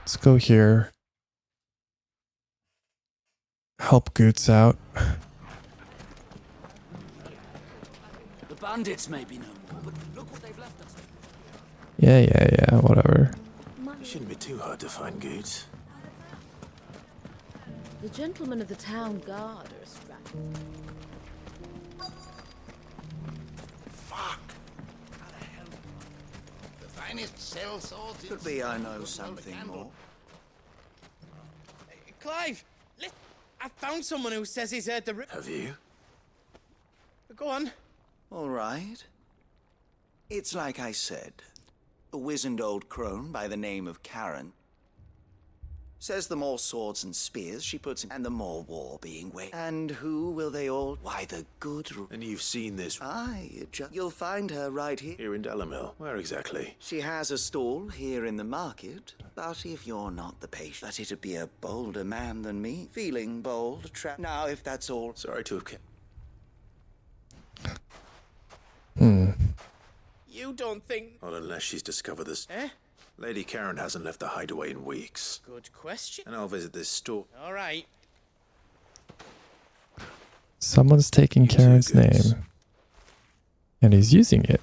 Let's go here. Help Goetz out. The bandits may be no more, but look what they've left us. Yeah, whatever. It shouldn't be too hard to find Goetz. The gentlemen of the town guard are strapped. Fuck! How the hell? The finest cell swords. Could be I know something more. Clive, I found someone who says he's heard the... Have you? Go on. All right. It's like I said. A wizened old crone by the name of Charon. Says the more swords and spears she puts in, and the more war being waged. And who will they all? Why, the good... And you've seen this? Aye, you'll find her right here. Here in Delamil. Where exactly? She has a stall here in the market, but if you're not the patient, but it'd be a bolder man than me. Feeling bold, Now, if that's all... Sorry to have... You don't think... Well, unless she's discovered this. Eh? Lady Charon hasn't left the hideaway in weeks. Good question. And I'll visit this store. All right. Someone's taking Charon's name. And he's using it.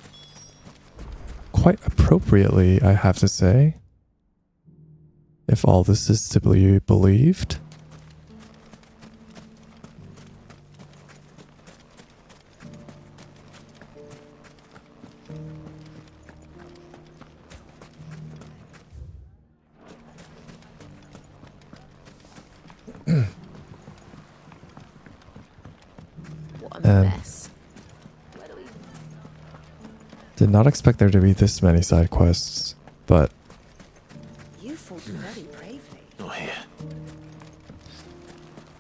Quite appropriately, I have to say. If all this is to be believed. Did not expect there to be this many side quests, but You fought very bravely. Oh, here.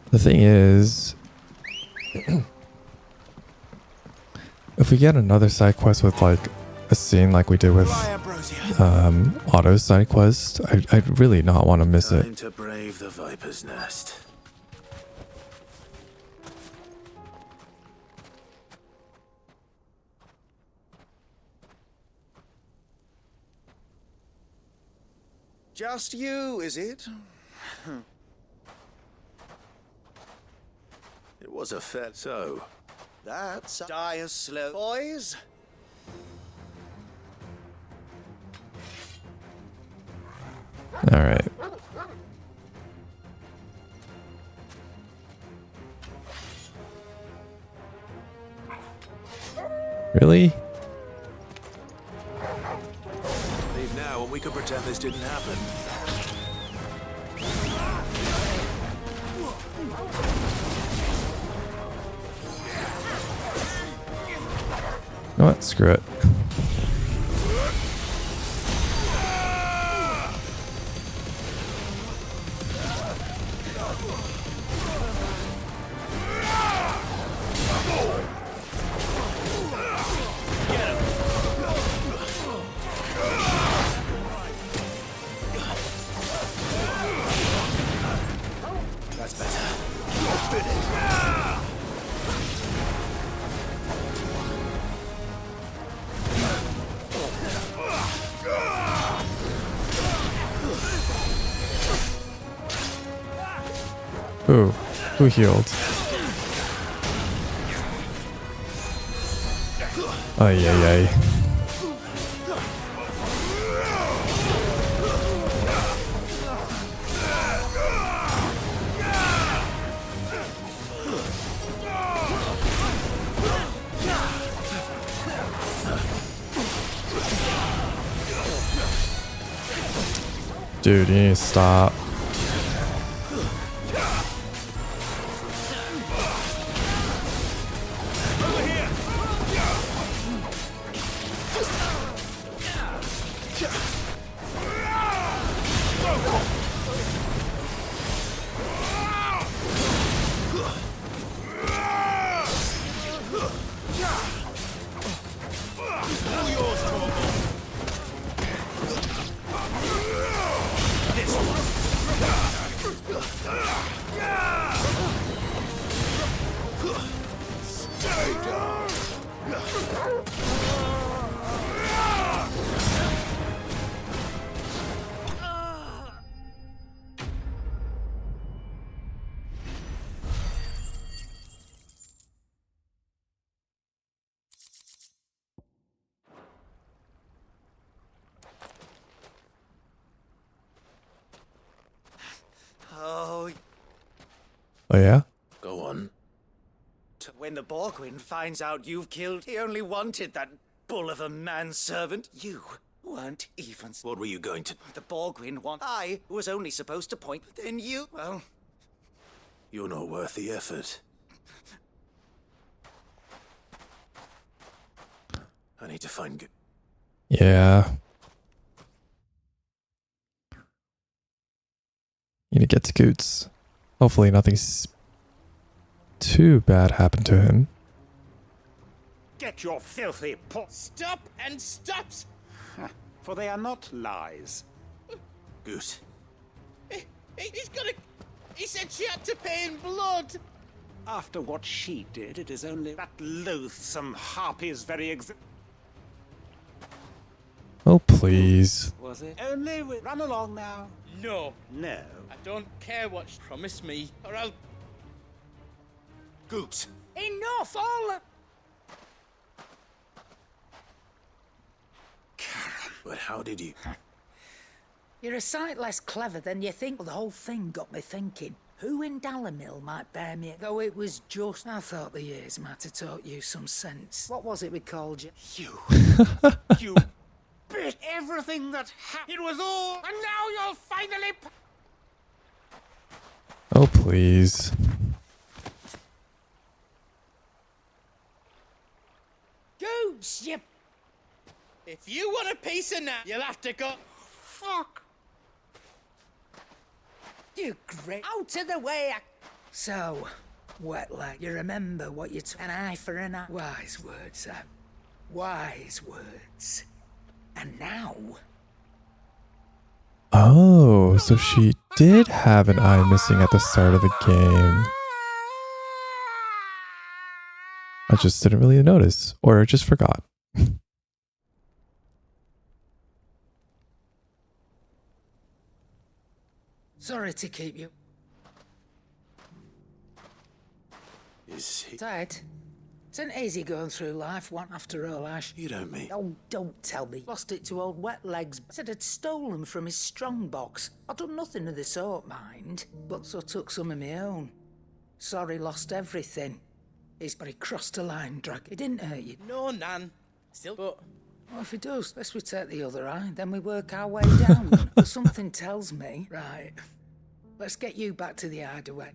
The thing is, if we get another side quest with like a scene like we did with Otto's side quest, I'd really not want to miss it. Time to brave the Viper's Nest. Just you, is it? It was a fair... So... That's dire slow. Boys? Alright. Really? Leave now and we could pretend this didn't happen. You know what? Screw it. That's better. Ooh, who healed? Ay, ay, ay. Dude, you need to stop. Oh yeah? Go on. When the Borgwyn finds out you've killed, he only wanted that bull of a manservant. You weren't even... What were you going to... The Borgwyn want... I was only supposed to point, but then you... Well... You're not worth the effort. I need to find... Yeah. Need to get to Goetz. Hopefully nothing's too bad happened to him. Get your filthy paw. Stop and stop! For they are not lies. Goose. He's gonna... He said she had to pay in blood! After what she did, it is only that loathsome harpy's very Oh, please. Was it? Only run along now. No. No. I don't care what she promised me, or I'll... Goose. Enough, all... But how did you... You're a sight less clever than you think. Well, the whole thing got me thinking. Who in Dalamil might bear me? Though it was just... I thought the years might have taught you some sense. What was it we called you? You. You bit everything that happened. It was all... And now you'll finally... Oh, please. Goose, you... If you want a piece of that, you'll have to go... Fuck. You great... Out of the way, So, wet leg, you remember what you took? An eye for an eye. Wise words, Sam. Wise words. And now... Oh, so she did have an eye missing at the start of the game. I just didn't really notice, or just forgot. Sorry to keep you. Is he... Tight. It's an easy going through life, one after all, Ash. You don't mean... Oh, don't tell me. Lost it to old wet legs. Said I'd stolen from his strongbox. I'd done nothing of the sort, mind. But so took some of my own. Sorry, lost everything. But he crossed a line, Drag. He didn't hurt you. No, Nan. Still, but... Well, if he does, let's we take the other eye, then we work our way down. But something tells me... Right. Let's get you back to the hideaway.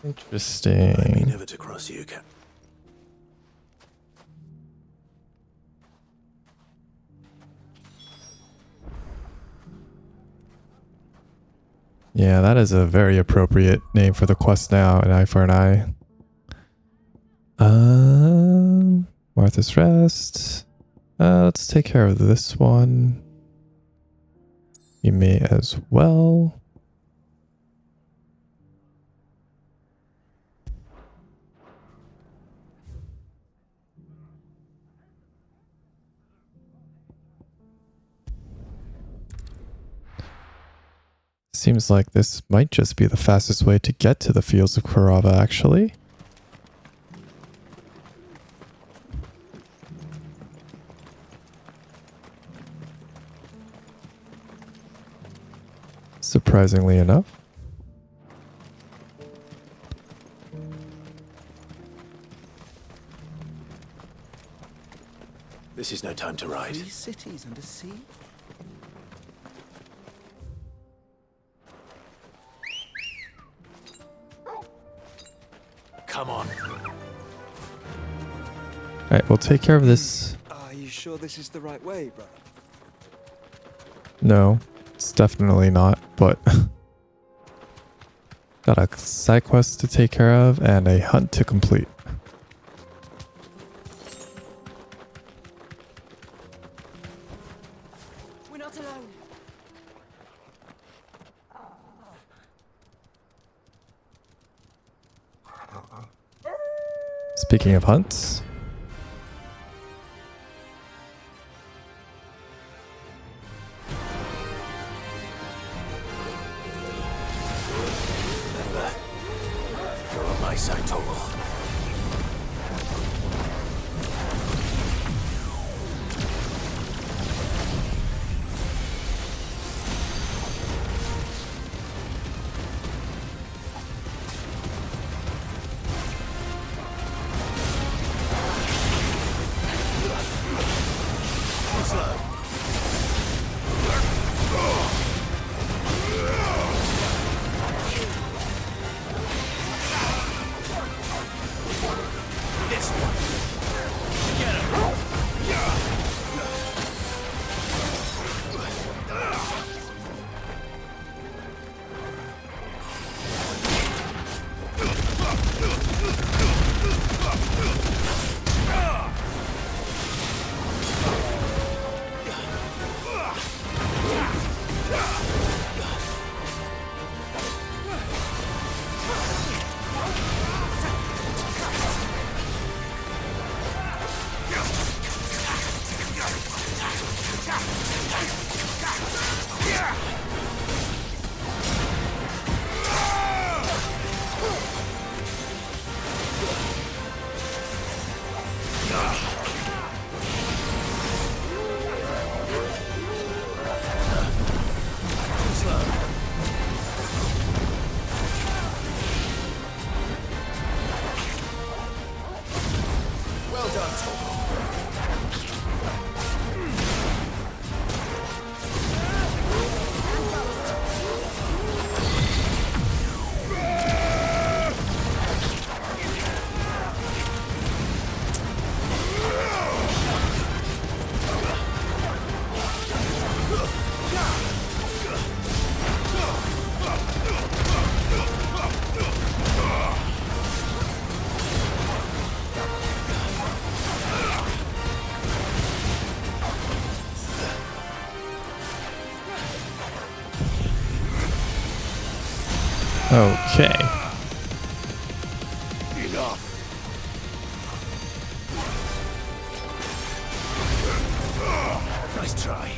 Interesting. Never to cross you, Cap. Yeah, that is a very appropriate name for the quest now, an eye for an eye. Martha's Rest. Let's take care of this one. You may as well. Seems like this might just be the fastest way to get to the fields of Kurava, actually. Surprisingly enough. This is no time to ride. 3 cities and a sea? Come on. Alright, we'll take care of this. Are you sure this is the right way, brother? No, it's definitely not, but got a side quest to take care of and a hunt to complete. We're not alone. Speaking of hunts, You're on my side, Tabor. Okay. Enough. Nice try.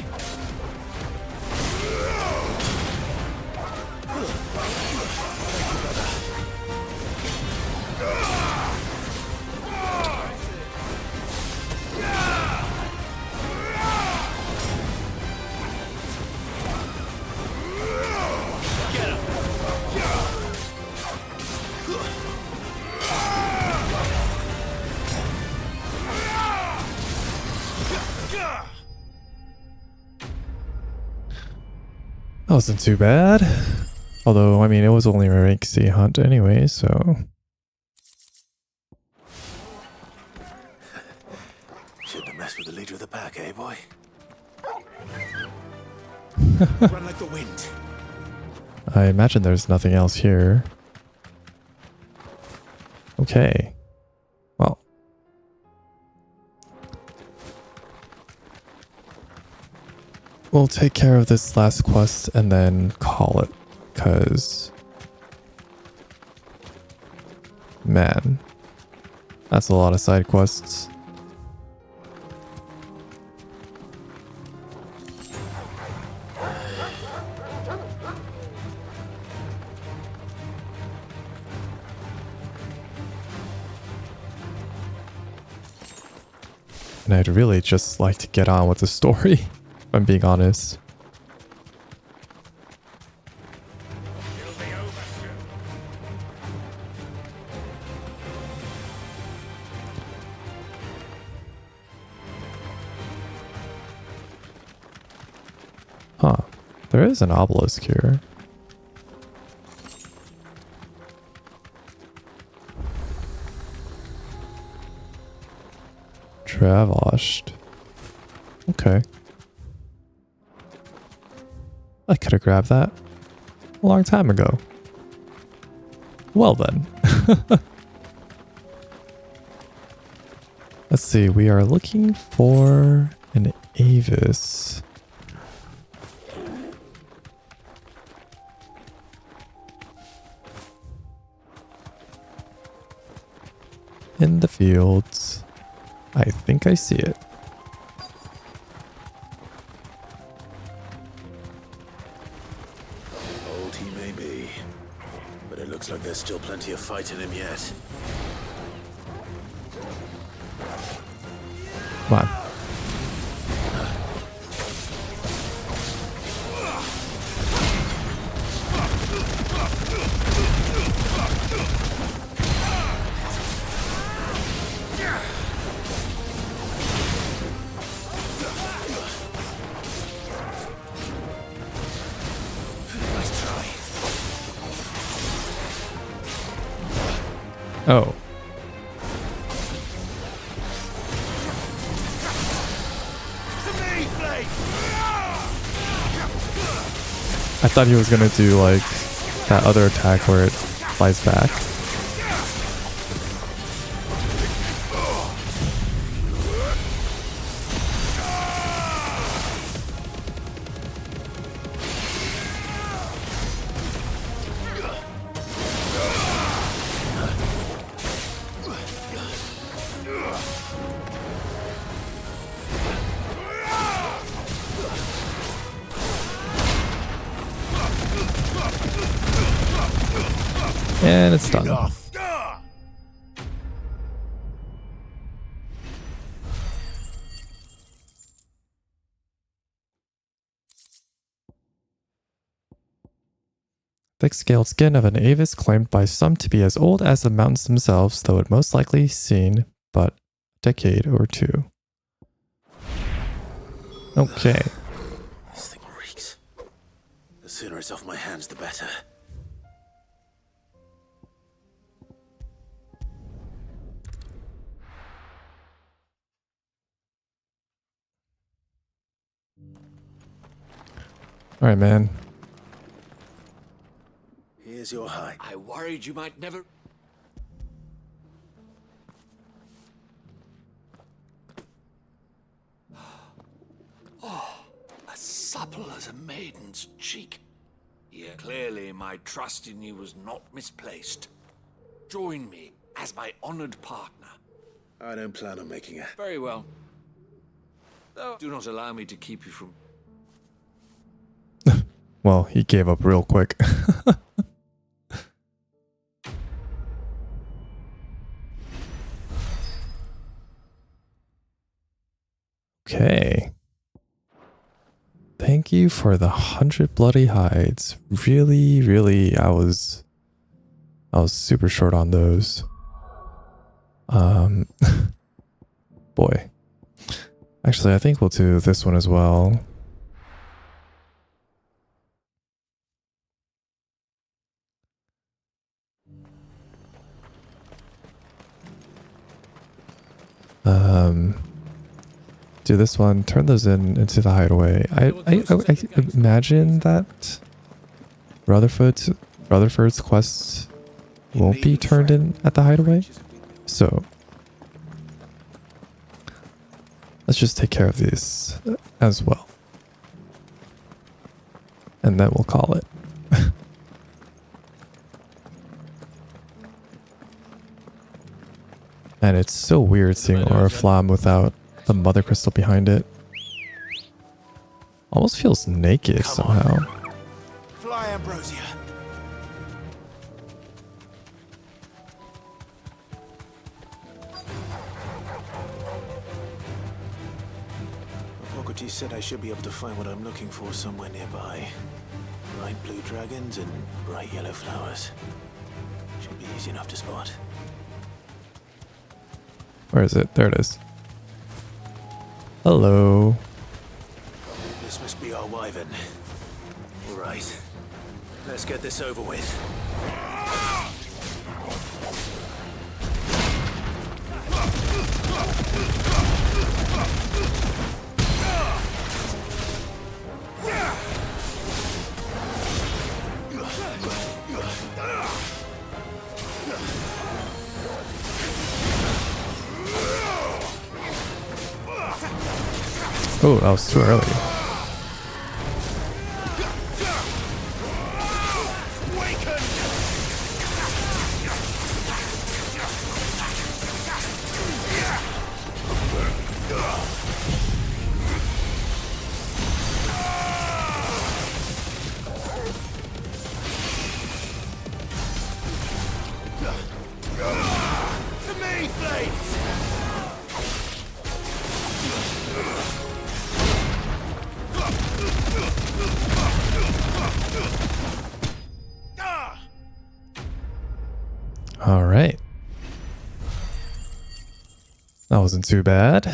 That wasn't too bad. Although, I mean, it was only a rank C hunt anyway, so... Shouldn't have messed with the leader of the pack, eh, boy? Run like the wind. I imagine there's nothing else here. Okay. Well. We'll take care of this last quest and then call it, because... Man. That's a lot of side quests. And I'd really just like to get on with the story, if I'm being honest. Huh. There is an obelisk here. Travashed. Okay. I could have grabbed that a long time ago. Well then. Let's see, we are looking for an Avis. In the fields. I think I see it. Old he may be, but it looks like there's still plenty of fight in him yet. Come on. Oh. I thought he was gonna do like that other attack where it flies back. And it's done. Thick-scaled skin of an Avis claimed by some to be as old as the mountains themselves, though it most likely seen but a decade or two. Okay. This thing reeks. The sooner it's off my hands, the better. Alright, man. Here's your high. I worried you might never... Oh, as supple as a maiden's cheek. Yeah, Clearly, my trust in you was not misplaced. Join me as my honored partner. I don't plan on making it. Very well. Though, do not allow me to keep you from... Well, he gave up real quick. Okay. Thank you for the 100 bloody hides. Really, I was super short on those. Boy. Actually, I think we'll do this one as well. Do this one, turn those into the hideaway. I imagine that Rutherford's quest won't be turned in at the hideaway. So let's just take care of these as well. And then we'll call it. And it's so weird seeing Oriflamme without the mother crystal behind it. Almost feels naked somehow. Fly, Ambrosia. Hippocrates said I should be able to find what I'm looking for somewhere nearby. Bright blue dragons and bright yellow flowers. Should be easy enough to spot. Where is it? There it is. Hello. This must be our wyvern. All right. Let's get this over with. Oh, that was too early. All right. That wasn't too bad.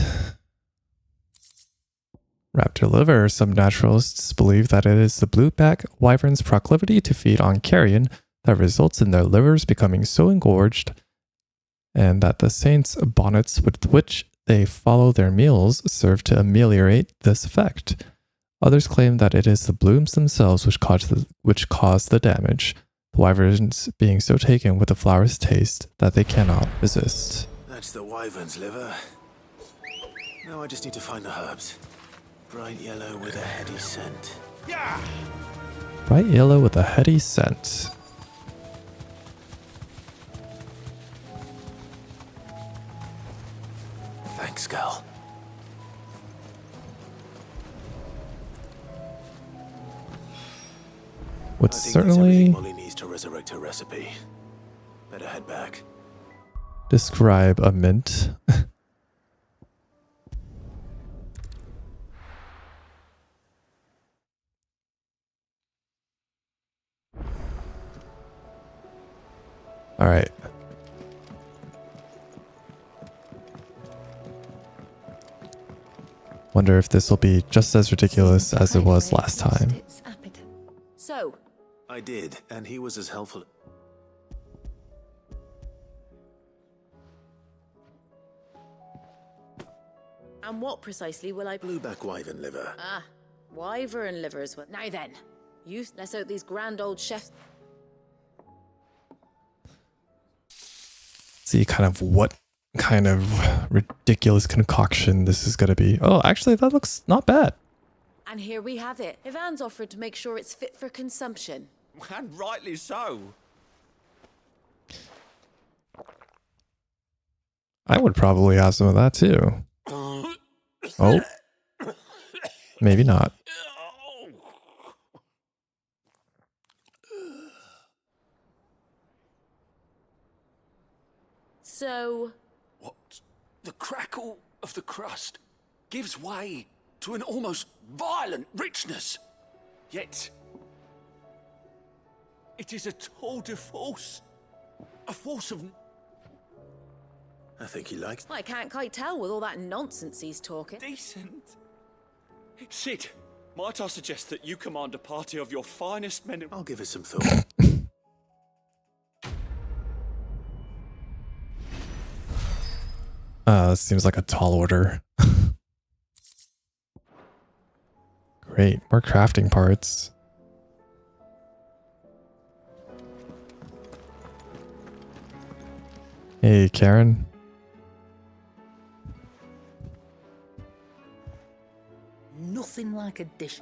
Raptor liver. Some naturalists believe that it is the blueback wyvern's proclivity to feed on carrion that results in their livers becoming so engorged, and that the saints' bonnets with which they follow their meals serve to ameliorate this effect. Others claim that it is the blooms themselves which cause the damage, the wyverns being so taken with the flower's taste that they cannot resist. That's the wyvern's liver. Now I just need to find the herbs. Bright yellow with a heady scent. Yeah. Bright yellow with a heady scent. Thanks, Gal. Would I think certainly Molly needs to resurrect her recipe. Better head back. describe a mint. All right. Wonder if this will be just as ridiculous as it was last time. So, I did, and he was as helpful. and what precisely will I... Blueback wyvern liver. Ah, wyvern livers. Now then, let's out these grand old chefs. See kind of what kind of ridiculous concoction this is going to be. Oh, actually, that looks not bad. And here we have it. Ivan's offered to make sure it's fit for consumption. And rightly so. I would probably have some of that too. Oh. Maybe not. So... What? The crackle of the crust gives way to an almost violent richness. Yet, it is a tour de force. A force of... I think he likes... I can't quite tell with all that nonsense he's talking. Decent. Sid, might I suggest that you command a party of your finest men? I'll give it some thought. This seems like a tall order. Great, more crafting parts. Hey, Karen. Nothing like a dish.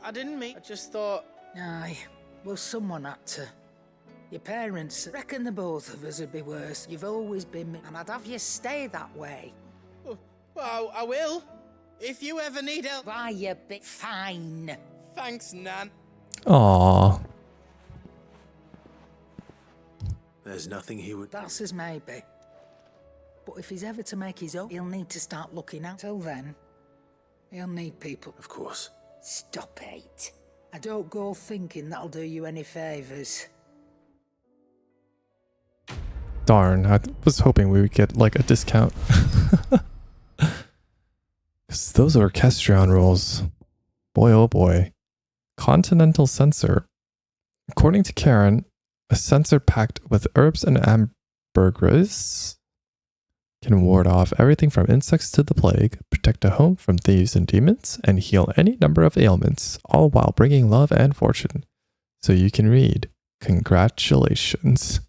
I didn't mean. I just thought. Aye, well, someone had to. Your parents, reckon the both of us would be worse. You've always been, and I'd have you stay that way. Well, I will. If you ever need help. Why, you bit fine. Thanks, Nan. Aww. There's nothing he would... That's his maybe. But if he's ever to make his own, he'll need to start looking out. Till then, he'll need people. Of course. Stop it. I don't go thinking that'll do you any favours. Darn, I was hoping we would get like a discount. Because those orchestrion rolls. Boy, oh boy. Continental Censer. According to Charon, a censer packed with herbs and ambergris can ward off everything from insects to the plague, protect a home from thieves and demons, and heal any number of ailments, all while bringing love and fortune. So you can read, congratulations.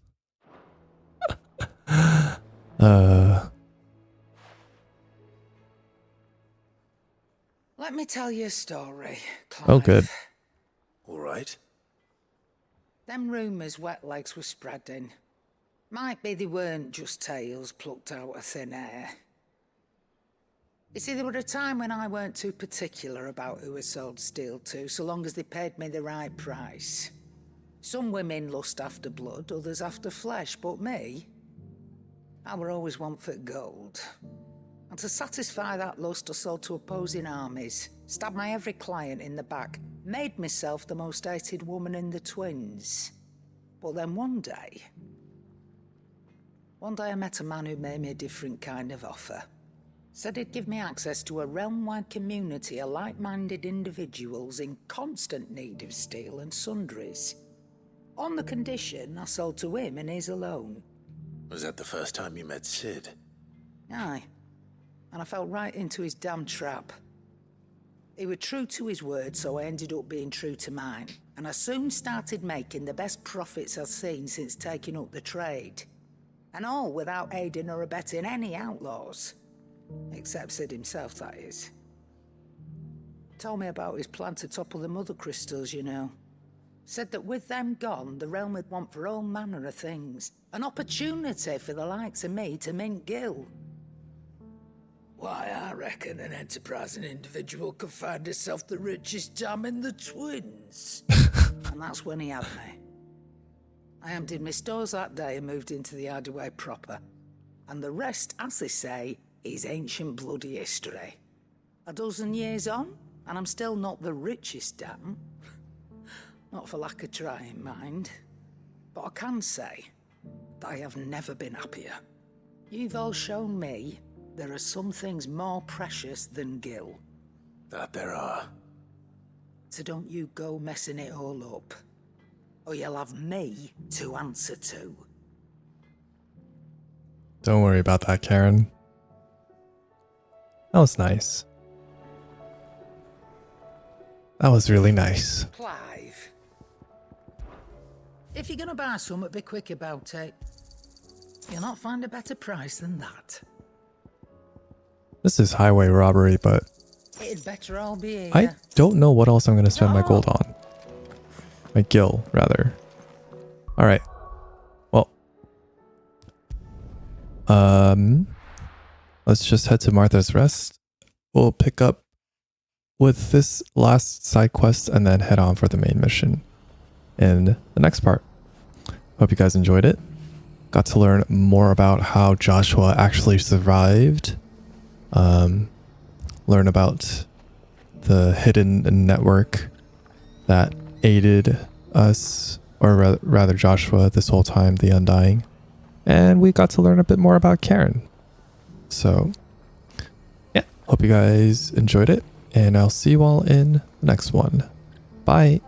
Let me tell you a story, Clive. Oh, good. All right. Them rumours wet legs were spreading. Might be they weren't just tales plucked out of thin air. You see, there were a time when I weren't too particular about who I sold steel to, so long as they paid me the right price. Some women lust after blood, others after flesh, but me, I were always one for gold. And to satisfy that lust, I sold to opposing armies, stabbed my every client in the back, made myself the most hated woman in the twins. But then one day I met a man who made me a different kind of offer. Said he'd give me access to a realm-wide community of like-minded individuals in constant need of steel and sundries. On the condition I sold to him and his alone. Was that the first time you met Sid? Aye. And I fell right into his damn trap. He was true to his word, so I ended up being true to mine. And I soon started making the best profits I've seen since taking up the trade. And all without aiding or abetting any outlaws. Except Sid himself, that is. Told me about his plan to topple the mother crystals, you know. Said that with them gone, the realm would want for all manner of things. An opportunity for the likes of me to mint gil. Why, I reckon an enterprising individual could find himself the richest dam in the twins. And that's when he had me. I emptied my stores that day and moved into the hideaway proper. And the rest, as they say, is ancient bloody history. A dozen years on, and I'm still not the richest dam. Not for lack of trying, mind. But I can say that I have never been happier. You've all shown me there are some things more precious than gil. That there are. So don't you go messing it all up, or you'll have me to answer to. Don't worry about that, Karen. That was nice. That was really nice. Clive, if you're gonna buy something, be quick about it. You'll not find a better price than that. This is highway robbery, but It'd better all be here. I don't know what else I'm going to spend my gold on. My gill, rather. Alright. Well. Let's just head to Martha's Rest. We'll pick up with this last side quest and then head on for the main mission in the next part. Hope you guys enjoyed it. Got to learn more about how Joshua actually survived. Learn about the hidden network that aided us, or rather Joshua, this whole time, the Undying. And we got to learn a bit more about Charon. So, yeah, hope you guys enjoyed it, and I'll see you all in the next one. Bye!